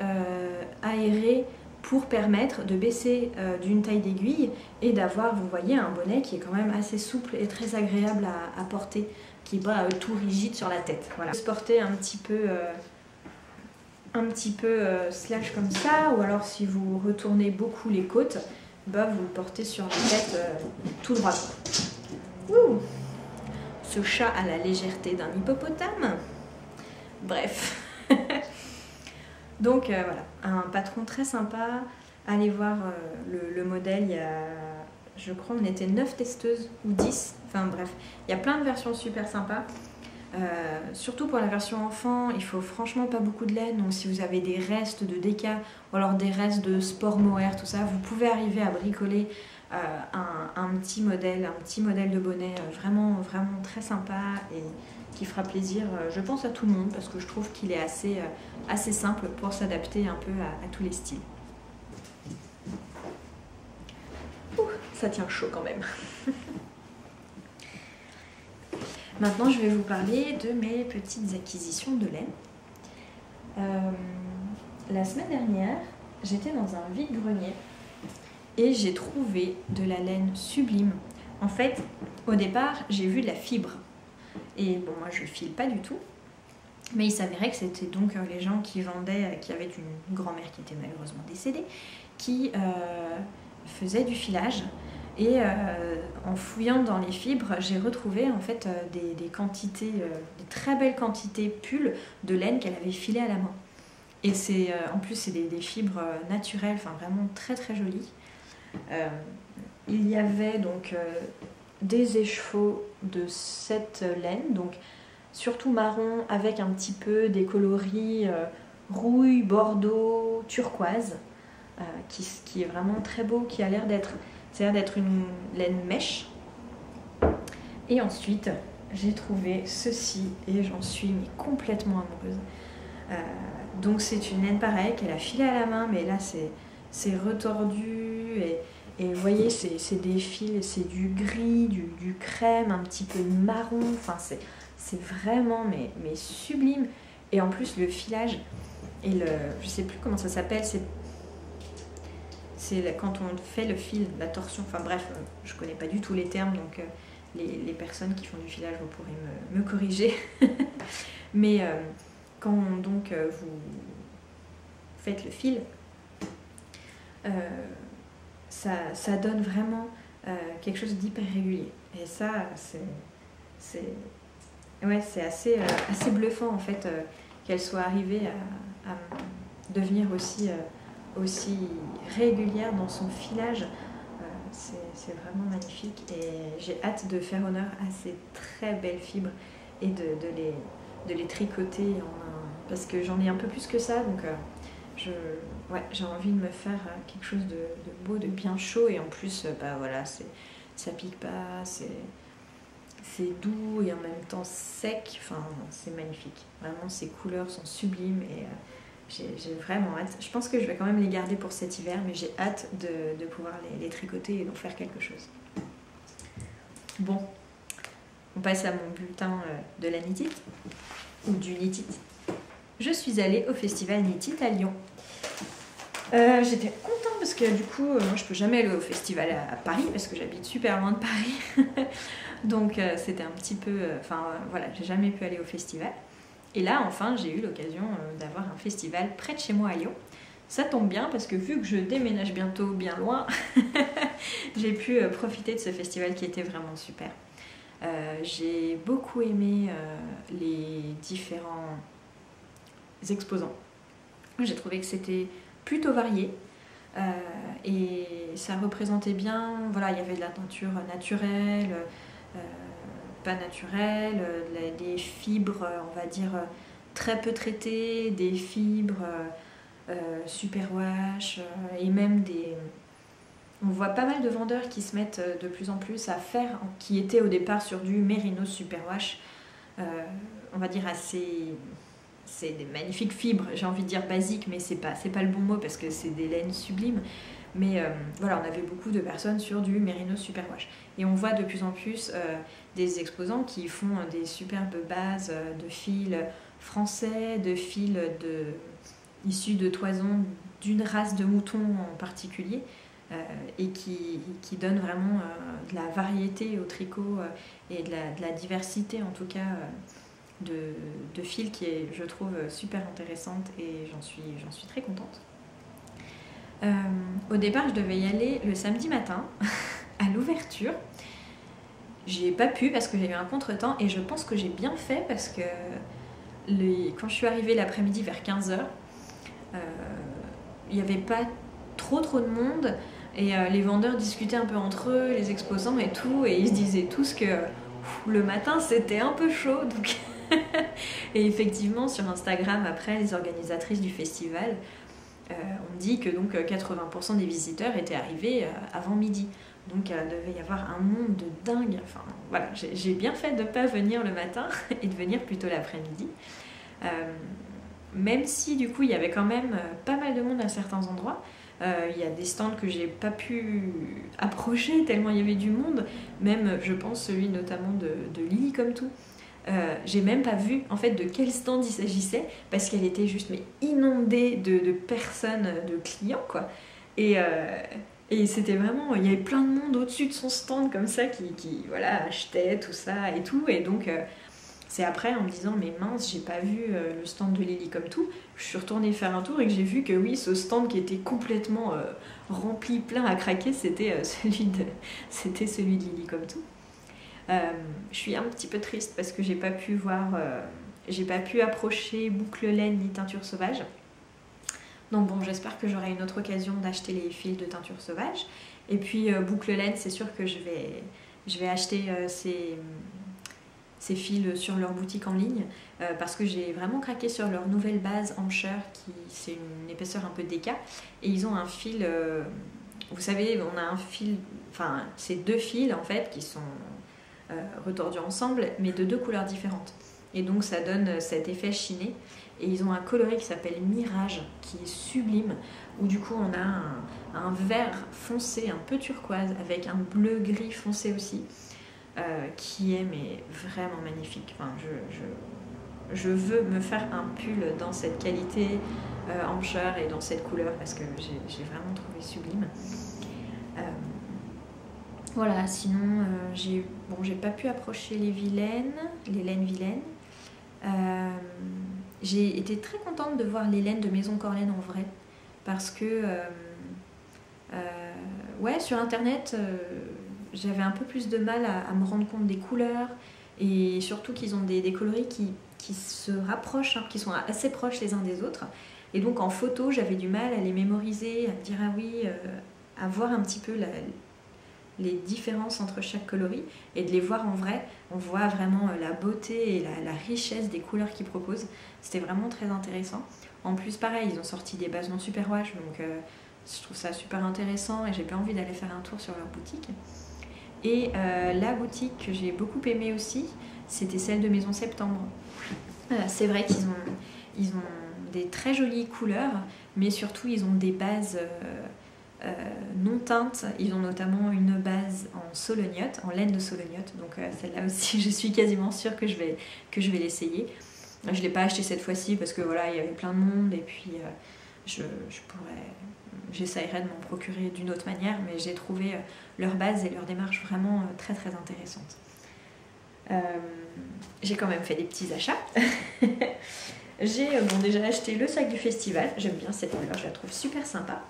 aéré pour permettre de baisser d'une taille d'aiguille et d'avoir, vous voyez, un bonnet qui est quand même assez souple et très agréable à porter, qui n'est pas tout rigide sur la tête. Voilà. Se porter un petit peu slash comme ça, ou alors si vous retournez beaucoup les côtes, vous le portez sur la tête tout droit. Ouh, ce chat a la légèreté d'un hippopotame. Bref. Donc voilà, un patron très sympa. Allez voir le modèle, il y a, je crois on était 9 testeuses ou 10. Enfin bref, il y a plein de versions super sympas. Surtout pour la version enfant, il faut franchement pas beaucoup de laine. Donc si vous avez des restes de déca ou alors des restes de sport mohair, tout ça, vous pouvez arriver à bricoler un petit modèle de bonnet vraiment, vraiment très sympa et qui fera plaisir, je pense, à tout le monde, parce que je trouve qu'il est assez simple pour s'adapter un peu à tous les styles. Ouh, ça tient chaud quand même. Maintenant, je vais vous parler de mes petites acquisitions de laine. La semaine dernière, j'étais dans un vide-grenier et j'ai trouvé de la laine sublime. En fait, au départ, j'ai vu de la fibre. Et bon, moi je file pas du tout, mais il s'avérait que c'était donc les gens qui vendaient, qui avaient une grand-mère qui était malheureusement décédée, qui faisait du filage. Et en fouillant dans les fibres, j'ai retrouvé en fait des quantités, des très belles quantités pulls de laine qu'elle avait filées à la main. Et en plus, c'est des fibres naturelles, enfin vraiment très très jolies. Il y avait donc des écheveaux de cette laine, donc surtout marron avec un petit peu des coloris rouille, bordeaux, turquoise, qui est vraiment très beau, qui a l'air d'être une laine mèche. Et ensuite, j'ai trouvé ceci et j'en suis complètement amoureuse. Donc c'est une laine pareille qu'elle a filée à la main, mais là c'est retordu et vous voyez c'est des fils, c'est du gris, du crème, un petit peu marron, enfin c'est vraiment mais sublime. Et en plus le filage et je sais plus comment ça s'appelle, c'est quand on fait le fil, la torsion, enfin bref, je connais pas du tout les termes, donc les personnes qui font du filage, vous pourrez me corriger. Mais quand donc vous faites le fil, ça donne vraiment quelque chose d'hyper régulier. Et ça, c'est assez bluffant en fait qu'elle soit arrivée à devenir aussi régulière dans son filage. C'est vraiment magnifique et j'ai hâte de faire honneur à ces très belles fibres et de les tricoter parce que j'en ai un peu plus que ça, donc j'ai envie de me faire quelque chose de beau, de bien chaud, et en plus voilà, ça pique pas, c'est doux et en même temps sec, enfin c'est magnifique, vraiment ces couleurs sont sublimes et j'ai vraiment hâte. Je pense que je vais quand même les garder pour cet hiver, mais j'ai hâte de pouvoir les tricoter et d'en faire quelque chose. Bon, on passe à mon bulletin de la Knit-It, ou du Knit-It. Je suis allée au festival Knit-It à Lyon. J'étais contente parce que du coup, moi je peux jamais aller au festival à Paris parce que j'habite super loin de Paris. Donc c'était un petit peu... voilà, j'ai jamais pu aller au festival. Et là, enfin, j'ai eu l'occasion d'avoir un festival près de chez moi à Lyon. Ça tombe bien parce que vu que je déménage bientôt bien loin, j'ai pu profiter de ce festival qui était vraiment super. J'ai beaucoup aimé les différents exposants. J'ai trouvé que c'était plutôt varié et ça représentait bien, voilà, il y avait de la teinture naturelle, pas naturelle, des fibres, on va dire, très peu traitées, des fibres superwash et même on voit pas mal de vendeurs qui se mettent de plus en plus à faire, qui étaient au départ sur du Mérinos superwash, on va dire c'est des magnifiques fibres, j'ai envie de dire basiques, mais c'est pas le bon mot parce que c'est des laines sublimes. Mais voilà, on avait beaucoup de personnes sur du Mérinos superwash. Et on voit de plus en plus des exposants qui font des superbes bases de fils français, de fils issus de toisons d'une race de moutons en particulier, et qui donnent vraiment de la variété au tricot et de la diversité en tout cas de fils qui est, je trouve, super intéressante, et j'en suis très contente. Au départ, je devais y aller le samedi matin à l'ouverture. J'ai pas pu parce que j'ai eu un contretemps, et je pense que j'ai bien fait parce que quand je suis arrivée l'après-midi vers 15h, il n'y avait pas trop de monde, et les vendeurs discutaient un peu entre eux, les exposants et tout, et ils se disaient tous que le matin c'était un peu chaud, donc et effectivement sur Instagram après, les organisatrices du festival ont dit que donc 80% des visiteurs étaient arrivés avant midi, donc il devait y avoir un monde de dingue. Enfin voilà, j'ai bien fait de ne pas venir le matin et de venir plutôt l'après-midi, même si du coup il y avait quand même pas mal de monde à certains endroits. Il y a des stands que j'ai pas pu approcher tellement il y avait du monde, même je pense celui notamment de Lily comme tout. J'ai même pas vu en fait de quel stand il s'agissait parce qu'elle était juste inondée de personnes, de clients quoi. Et c'était vraiment, il y avait plein de monde au-dessus de son stand comme ça qui voilà, achetait tout ça et tout, et donc C'est après en me disant mais mince, j'ai pas vu le stand de Lily comme tout. Je suis retournée faire un tour et que j'ai vu que oui, ce stand qui était complètement rempli, plein à craquer, c'était celui de Lily comme tout. Je suis un petit peu triste parce que j'ai pas pu approcher boucle laine ni teinture sauvage. Donc bon, j'espère que j'aurai une autre occasion d'acheter les fils de teinture sauvage. Et puis boucle laine, c'est sûr que je vais acheter ces fils sur leur boutique en ligne parce que j'ai vraiment craqué sur leur nouvelle base Amsher qui c'est une épaisseur un peu déca et ils ont un fil, vous savez, on a un fil, enfin c'est 2 fils en fait qui sont retordus ensemble mais de 2 couleurs différentes et donc ça donne cet effet chiné. Et ils ont un coloris qui s'appelle Mirage, qui est sublime, où du coup on a un vert foncé, un peu turquoise, avec un bleu-gris foncé aussi, qui est mais vraiment magnifique. Enfin, je veux me faire un pull dans cette qualité Amsher et dans cette couleur, parce que j'ai vraiment trouvé sublime. Voilà, sinon j'ai pas pu approcher les laines vilaines. J'ai été très contente de voir les laines de Maison Corlaine en vrai parce que ouais, sur internet j'avais un peu plus de mal à me rendre compte des couleurs et surtout qu'ils ont des coloris qui se rapprochent, hein, qui sont assez proches les uns des autres et donc en photo j'avais du mal à les mémoriser, à me dire ah oui, à voir un petit peu les différences entre chaque coloris et de les voir en vrai, on voit vraiment la beauté et la richesse des couleurs qu'ils proposent. C'était vraiment très intéressant. En plus pareil, ils ont sorti des bases non super wash, donc je trouve ça super intéressant et j'ai bien envie d'aller faire un tour sur leur boutique. Et la boutique que j'ai beaucoup aimée aussi, c'était celle de Maison Septembre. C'est vrai qu'ils ont des très jolies couleurs, mais surtout ils ont des bases non teintes. Ils ont notamment une base en solognote, en laine de solognote, donc celle-là aussi je suis quasiment sûre que je vais l'essayer. Je ne l'ai pas acheté cette fois-ci parce que voilà, il y avait plein de monde et puis j'essayerai de m'en procurer d'une autre manière, mais j'ai trouvé leur base et leur démarche vraiment très très intéressante. J'ai quand même fait des petits achats. J'ai déjà acheté le sac du festival, j'aime bien cette couleur, je la trouve super sympa.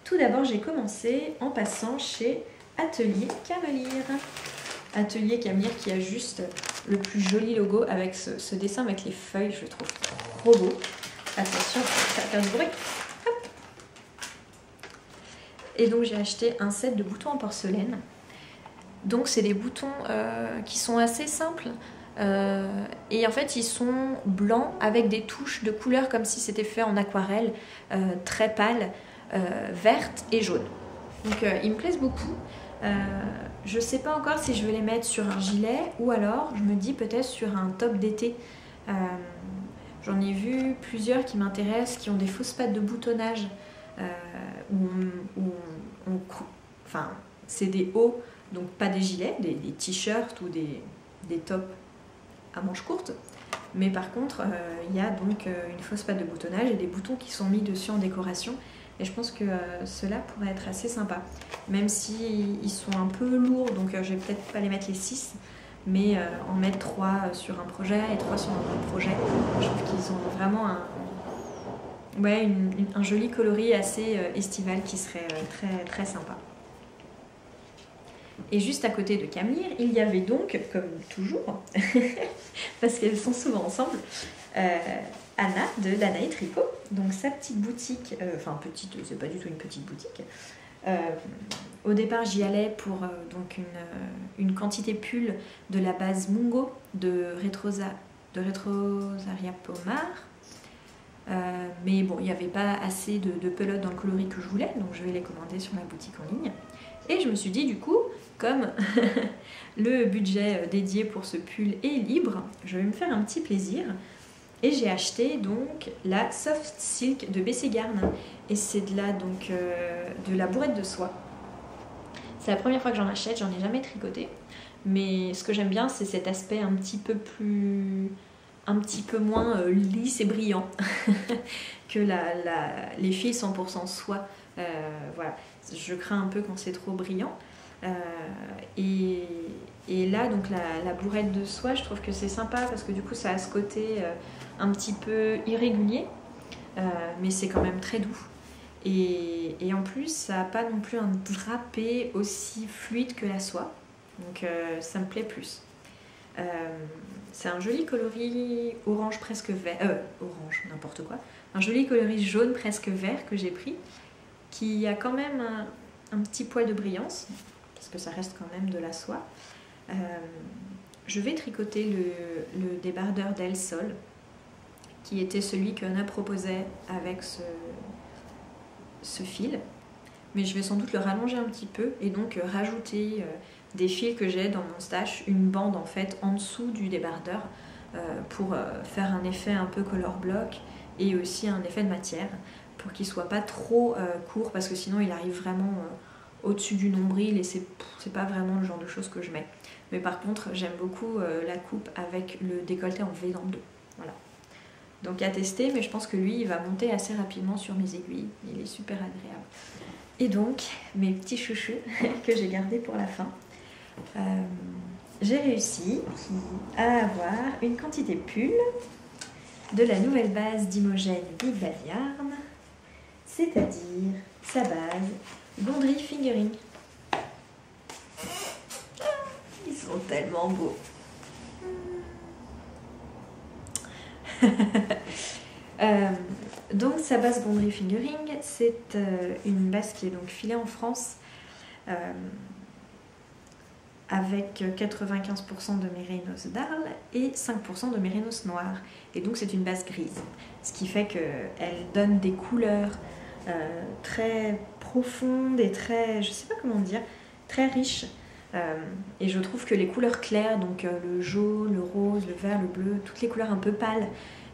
Tout d'abord, j'ai commencé en passant chez Atelier Camelire. Atelier Camelire qui a juste le plus joli logo avec ce dessin avec les feuilles, je le trouve trop beau. Attention, ça va faire du bruit. Hop. Et donc j'ai acheté un set de boutons en porcelaine. Donc c'est des boutons qui sont assez simples. Et en fait ils sont blancs avec des touches de couleurs comme si c'était fait en aquarelle, très pâle. Verte et jaune. Donc ils me plaisent beaucoup. Je sais pas encore si je vais les mettre sur un gilet ou alors je me dis peut-être sur un top d'été. J'en ai vu plusieurs qui m'intéressent, qui ont des fausses pattes de boutonnage enfin c'est des hauts, donc pas des gilets, des t-shirts ou des tops à manches courtes. Mais par contre il y a donc une fausse patte de boutonnage et des boutons qui sont mis dessus en décoration. Et je pense que ceux-là pourraient être assez sympas. Même s'ils sont un peu lourds, donc je vais peut-être pas les mettre les 6, mais en mettre 3 sur un projet et 3 sur un autre projet. Je trouve qu'ils ont vraiment un joli coloris assez estival qui serait très, très sympa. Et juste à côté de Camelire, il y avait donc, comme toujours, parce qu'elles sont souvent ensemble, Anna de Lana et Tricot, donc sa petite boutique, enfin petite, c'est pas du tout une petite boutique. Au départ j'y allais pour donc une quantité pull de la base Mungo de Retrosaria Pomar, mais bon il n'y avait pas assez de pelotes dans le coloris que je voulais, donc je vais les commander sur ma boutique en ligne. Et je me suis dit du coup, comme le budget dédié pour ce pull est libre, je vais me faire un petit plaisir. Et j'ai acheté donc la Soft Silk de BC Garn. Et c'est de la bourrette de soie. C'est la première fois que j'en achète, j'en ai jamais tricoté. Mais ce que j'aime bien, c'est cet aspect un petit peu moins lisse et brillant que les fils 100% soie. Voilà, je crains un peu quand c'est trop brillant. Et là, donc la bourrette de soie, je trouve que c'est sympa parce que du coup, ça a ce côté un petit peu irrégulier, mais c'est quand même très doux. Et en plus, ça n'a pas non plus un drapé aussi fluide que la soie, donc ça me plaît plus. C'est un joli coloris orange presque vert, orange, n'importe quoi, un joli coloris jaune presque vert que j'ai pris, qui a quand même un petit poil de brillance, parce que ça reste quand même de la soie. Je vais tricoter le débardeur d'El Sol, qui était celui qu'Anna proposait avec ce fil, mais je vais sans doute le rallonger un petit peu et donc rajouter des fils que j'ai dans mon stash, une bande en fait en dessous du débardeur pour faire un effet un peu color block et aussi un effet de matière pour qu'il soit pas trop court, parce que sinon il arrive vraiment au-dessus du nombril et c'est pas vraiment le genre de choses que je mets. Mais par contre j'aime beaucoup la coupe avec le décolleté en V dans le dos. Voilà. Donc à tester, mais je pense que lui il va monter assez rapidement sur mes aiguilles, il est super agréable. Et donc mes petits chouchous que j'ai gardés pour la fin, j'ai réussi à avoir une quantité pull de la nouvelle base d'Imogen Big Bad Yarn, c'est-à-dire sa base Gondry Fingering. Ils sont tellement beaux. Donc sa base Gondry Fingering, c'est une base qui est donc filée en France avec 95% de mérinos d'Arles et 5% de mérinos noirs. Et donc c'est une base grise, ce qui fait qu'elle donne des couleurs très profondes et très, je sais pas comment dire, très riches. Et je trouve que les couleurs claires, donc le jaune, le rose, le vert, le bleu, toutes les couleurs un peu pâles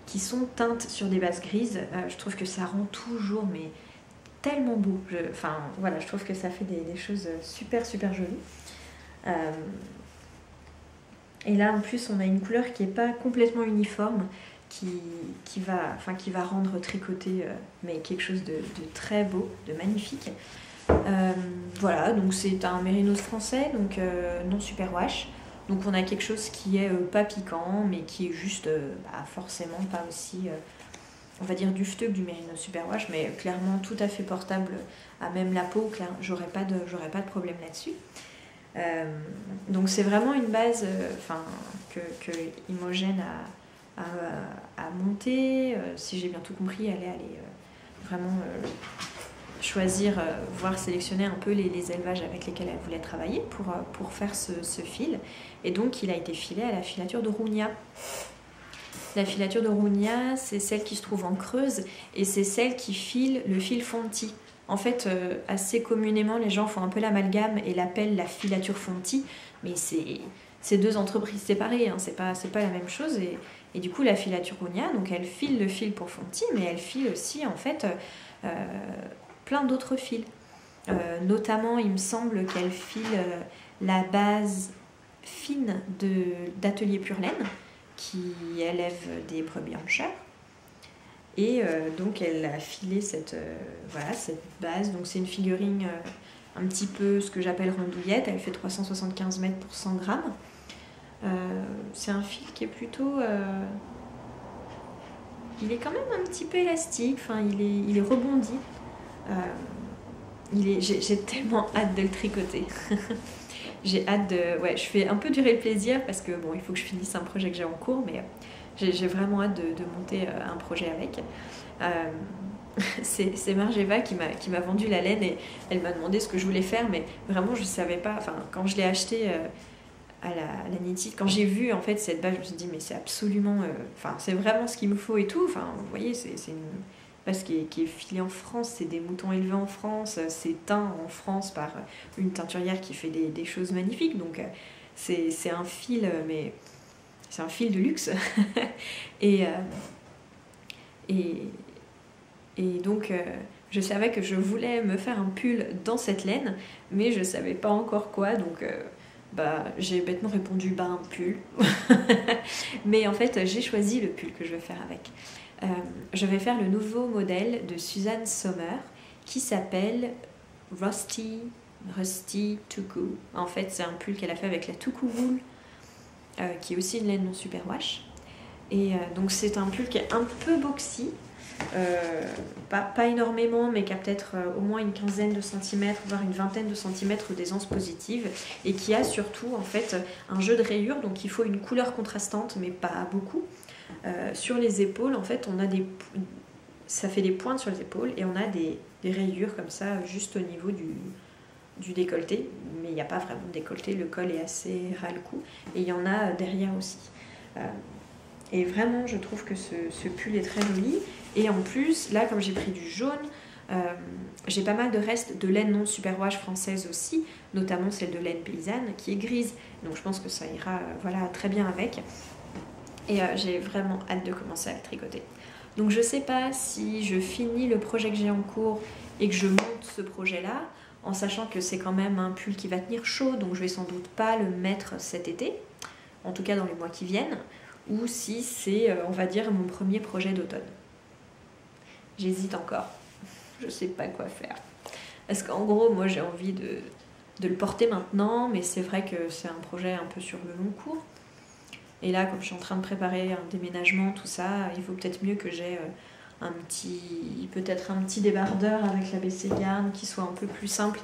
qui sont teintes sur des bases grises, je trouve que ça rend toujours mais tellement beau. Enfin voilà, je trouve que ça fait des choses super jolies. Et là en plus on a une couleur qui n'est pas complètement uniforme, qui va rendre tricoter mais quelque chose de très beau, de magnifique. Voilà, donc c'est un mérinos français, donc non superwash. Donc on a quelque chose qui est pas piquant, mais qui est juste forcément pas aussi, on va dire, dufteux que du mérinos superwash, mais clairement tout à fait portable à même la peau. J'aurais pas de problème là-dessus. Donc c'est vraiment une base que Imogen a montée. Si j'ai bien tout compris, elle est allée vraiment choisir, voire sélectionner un peu les élevages avec lesquels elle voulait travailler pour faire ce fil. Et donc il a été filé à la filature de Rugna. La filature de Rugna, c'est celle qui se trouve en Creuse et c'est celle qui file le fil Fonti. En fait, assez communément, les gens font un peu l'amalgame et l'appellent la filature Fonti, mais c'est deux entreprises séparées, hein, c'est pas la même chose. Et du coup, la filature Rugna, donc elle file le fil pour Fonti, mais elle file aussi en fait plein d'autres fils. Notamment, il me semble qu'elle file la base fine d'Atelier Pure Laine, qui élève des brebis en chair. Et donc elle a filé cette base. Donc c'est une figurine un petit peu ce que j'appelle rondouillette. Elle fait 375 mètres pour 100 grammes. C'est un fil qui est plutôt... il est quand même un petit peu élastique. Enfin, il est rebondi. J'ai tellement hâte de le tricoter. J'ai hâte de... Ouais, je fais un peu durer le plaisir parce que bon, il faut que je finisse un projet que j'ai en cours, mais j'ai vraiment hâte de monter un projet avec. C'est Margeva qui m'a vendu la laine et elle m'a demandé ce que je voulais faire, mais vraiment je savais pas. Enfin, quand je l'ai acheté à la Knit, quand j'ai vu en fait cette base, je me suis dit mais c'est absolument... c'est vraiment ce qu'il me faut et tout. Enfin, vous voyez, c'est une base qui est filée en France, c'est des moutons élevés en France, c'est teint en France par une teinturière qui fait des choses magnifiques. Donc c'est un fil, mais c'est un fil de luxe. et donc je savais que je voulais me faire un pull dans cette laine, mais je savais pas encore quoi, donc j'ai bêtement répondu un pull. Mais en fait j'ai choisi le pull que je vais faire avec. Je vais faire le nouveau modèle de Suzanne Sommer qui s'appelle Rusty Rusty Tuku. En fait, c'est un pull qu'elle a fait avec la Tuku Wool, qui est aussi une laine non superwash. Et donc c'est un pull qui est un peu boxy, pas énormément, mais qui a peut-être au moins une quinzaine de centimètres, voire une vingtaine de centimètres d'aisance positive, et qui a surtout en fait un jeu de rayures, donc il faut une couleur contrastante, mais pas beaucoup. Sur les épaules, en fait, ça fait des pointes sur les épaules, et on a des rayures comme ça, juste au niveau du décolleté, mais il n'y a pas vraiment de décolleté, le col est assez ras le cou, et il y en a derrière aussi. Et vraiment, je trouve que ce pull est très joli. Et en plus, là, comme j'ai pris du jaune, j'ai pas mal de restes de laine non superwash française aussi, notamment celle de laine paysanne, qui est grise. Donc je pense que ça ira voilà, très bien avec. Et j'ai vraiment hâte de commencer à le tricoter. Donc je sais pas si je finis le projet que j'ai en cours et que je monte ce projet-là, en sachant que c'est quand même un pull qui va tenir chaud, donc je vais sans doute pas le mettre cet été, en tout cas dans les mois qui viennent, ou si c'est, on va dire, mon premier projet d'automne. J'hésite encore. Je sais pas quoi faire. Parce qu'en gros, moi j'ai envie de le porter maintenant, mais c'est vrai que c'est un projet un peu sur le long cours. Et là, comme je suis en train de préparer un déménagement, tout ça, il faut peut-être mieux que j'ai peut-être un petit débardeur avec la baissée garn qui soit un peu plus simple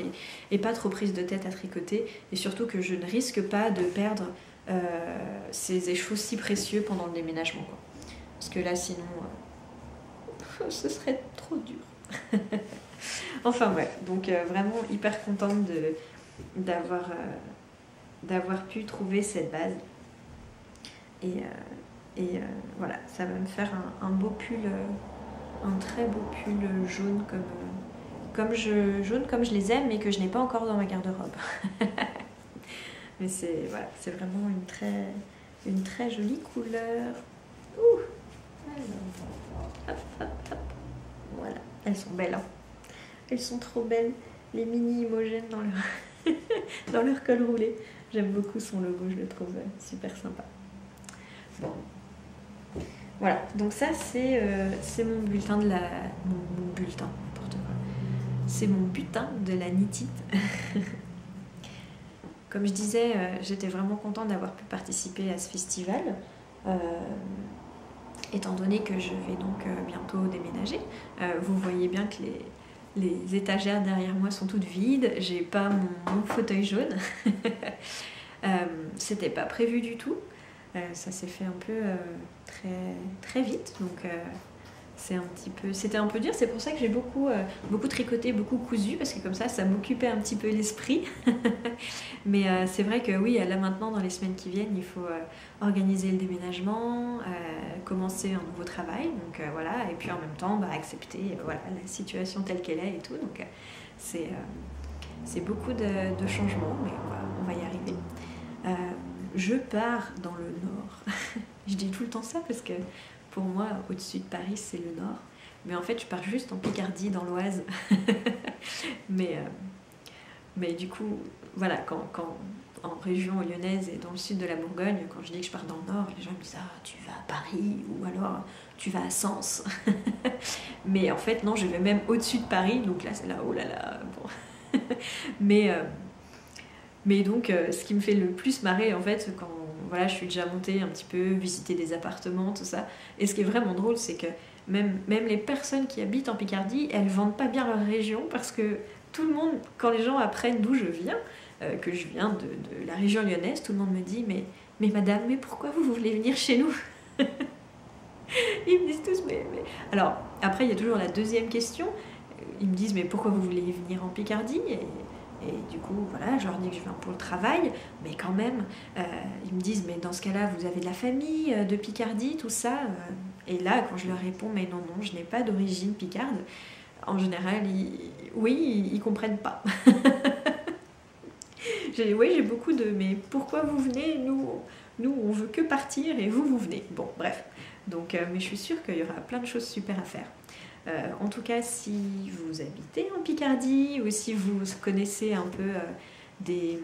et pas trop prise de tête à tricoter. Et surtout que je ne risque pas de perdre ces écheveaux si précieux pendant le déménagement, quoi. Parce que là sinon ce serait trop dur. Enfin bref, donc vraiment hyper contente d'avoir pu trouver cette base et voilà, ça va me faire un beau pull, un très beau pull jaune comme je les aime mais que je n'ai pas encore dans ma garde-robe. Mais c'est voilà, vraiment une très jolie couleur. Ouh. Alors, hop, hop, hop. Voilà, elles sont belles, hein. Elles sont trop belles, les mini Imogen dans leur col roulé. J'aime beaucoup son logo, je le trouve super sympa. Bon, voilà, donc ça c'est mon bulletin de mon bulletin, n'importe quoi. C'est mon butin de la knitite. Comme je disais, j'étais vraiment contente d'avoir pu participer à ce festival, étant donné que je vais donc bientôt déménager. Vous voyez bien que les étagères derrière moi sont toutes vides, j'ai pas mon fauteuil jaune. C'était pas prévu du tout, ça s'est fait un peu très vite, donc c'était un peu dur. C'est pour ça que j'ai beaucoup tricoté, beaucoup cousu, parce que comme ça m'occupait un petit peu l'esprit. Mais c'est vrai que oui, là maintenant, dans les semaines qui viennent, il faut organiser le déménagement, commencer un nouveau travail, donc voilà, et puis en même temps accepter voilà, la situation telle qu'elle est et tout, donc c'est beaucoup de changements, mais on va y arriver. Je pars dans le nord. Je dis tout le temps ça parce que pour moi, au-dessus de Paris, c'est le nord. Mais en fait, je pars juste en Picardie, dans l'Oise. mais du coup, voilà, quand en région lyonnaise et dans le sud de la Bourgogne, quand je dis que je pars dans le nord, les gens me disent « Ah, tu vas à Paris » ou alors « Tu vas à Sens ». Mais en fait, non, je vais même au-dessus de Paris. Donc là, c'est là, oh là là, bon. Mais donc, ce qui me fait le plus marrer, en fait, quand voilà, je suis déjà montée un petit peu, visiter des appartements, tout ça. Et ce qui est vraiment drôle, c'est que même les personnes qui habitent en Picardie, elles vendent pas bien leur région, parce que tout le monde, quand les gens apprennent d'où je viens, que je viens de la région lyonnaise, tout le monde me dit mais madame, mais pourquoi vous voulez venir chez nous? Ils me disent tous mais... Alors, après, il y a toujours la deuxième question. Ils me disent mais pourquoi vous voulez venir en Picardie? Et du coup, voilà, je leur dis que je viens pour le travail, mais quand même, ils me disent, mais dans ce cas-là, vous avez de la famille de Picardie, tout ça. Et là, quand je leur réponds, mais non, je n'ai pas d'origine picarde, en général, ils comprennent pas. J'ai beaucoup de, mais pourquoi vous venez? Nous, on veut que partir et vous venez. Bon, bref. Donc, mais je suis sûre qu'il y aura plein de choses super à faire. En tout cas, si vous habitez en Picardie ou si vous connaissez un peu des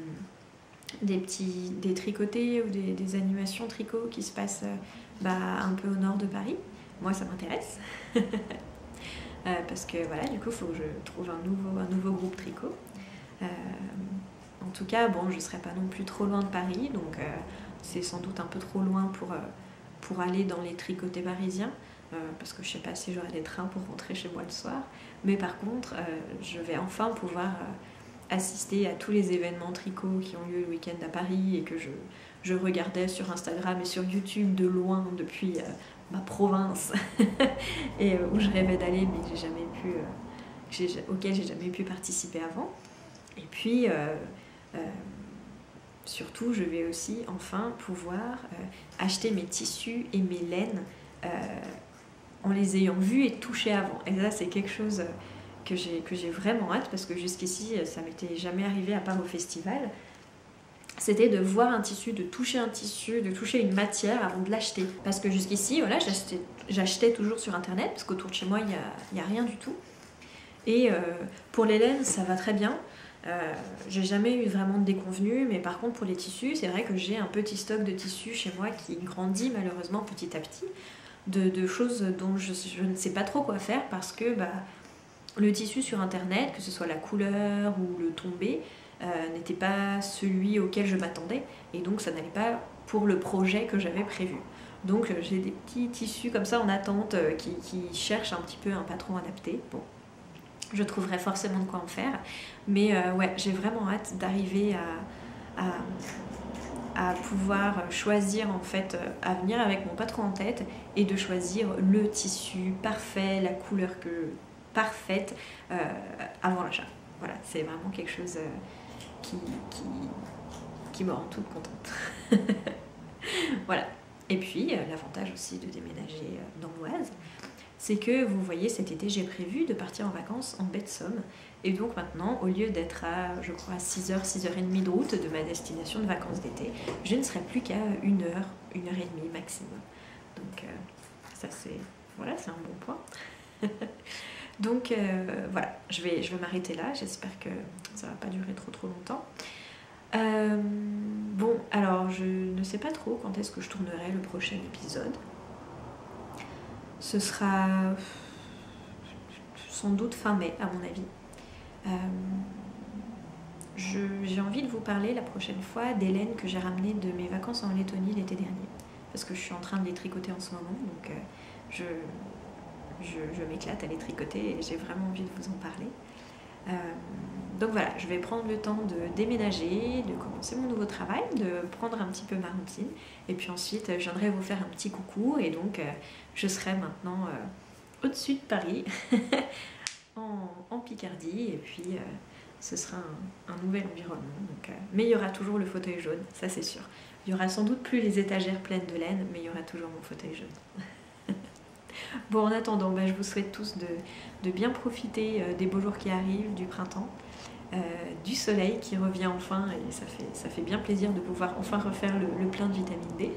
tricotés ou des animations tricot qui se passent un peu au nord de Paris, moi ça m'intéresse. Parce que voilà, du coup, il faut que je trouve un nouveau groupe tricot. En tout cas, bon, je ne serai pas non plus trop loin de Paris, donc c'est sans doute un peu trop loin pour aller dans les tricotés parisiens, parce que je ne sais pas si j'aurai des trains pour rentrer chez moi le soir. Mais par contre, je vais enfin pouvoir assister à tous les événements tricot qui ont lieu le week-end à Paris et que je regardais sur Instagram et sur YouTube de loin depuis ma province et où je rêvais d'aller mais que auquel j'ai jamais pu participer avant. Et puis surtout, je vais aussi enfin pouvoir acheter mes tissus et mes laines en les ayant vus et touchés avant. Et ça, c'est quelque chose que j'ai vraiment hâte, parce que jusqu'ici, ça m'était jamais arrivé à part au festival. C'était de voir un tissu, de toucher un tissu, de toucher une matière avant de l'acheter. Parce que jusqu'ici, voilà, j'achetais toujours sur internet, parce qu'autour de chez moi, il n'y a rien du tout. Et pour les laines, ça va très bien. J'ai jamais eu vraiment de déconvenue, mais par contre pour les tissus, c'est vrai que j'ai un petit stock de tissus chez moi qui grandit malheureusement petit à petit, de choses dont je ne sais pas trop quoi faire, parce que le tissu sur internet, que ce soit la couleur ou le tombé, n'était pas celui auquel je m'attendais, et donc ça n'allait pas pour le projet que j'avais prévu. Donc j'ai des petits tissus comme ça en attente qui cherchent un petit peu un patron adapté. Bon, je trouverai forcément de quoi en faire, mais ouais, j'ai vraiment hâte d'arriver à pouvoir choisir, en fait, à venir avec mon patron en tête et de choisir le tissu parfait, la couleur parfaite avant l'achat. Voilà, c'est vraiment quelque chose qui me rend toute contente. Voilà. Et puis l'avantage aussi de déménager dans l'Oise, c'est que vous voyez, cet été j'ai prévu de partir en vacances en baie de Somme, et donc maintenant, au lieu d'être à, je crois, 6h, 6h30 de route de ma destination de vacances d'été, je ne serai plus qu'à 1h, 1h30 maximum. Donc ça voilà, c'est un bon point. Donc voilà, je vais m'arrêter là, j'espère que ça va pas durer trop longtemps. Bon, alors je ne sais pas trop quand est-ce que je tournerai le prochain épisode. Ce sera sans doute fin mai à mon avis. J'ai envie de vous parler la prochaine fois des laines que j'ai ramenées de mes vacances en Lettonie l'été dernier, parce que je suis en train de les tricoter en ce moment, donc je m'éclate à les tricoter et j'ai vraiment envie de vous en parler. Donc voilà, je vais prendre le temps de déménager, de commencer mon nouveau travail, de prendre un petit peu ma routine, et puis ensuite je viendrai vous faire un petit coucou, et donc je serai maintenant au-dessus de Paris, en Picardie, et puis ce sera un nouvel environnement. Donc, mais il y aura toujours le fauteuil jaune, ça c'est sûr. Il y aura sans doute plus les étagères pleines de laine, mais il y aura toujours mon fauteuil jaune. Bon, en attendant, je vous souhaite tous de bien profiter des beaux jours qui arrivent, du printemps, du soleil qui revient enfin, et ça fait bien plaisir de pouvoir enfin refaire le plein de vitamine D.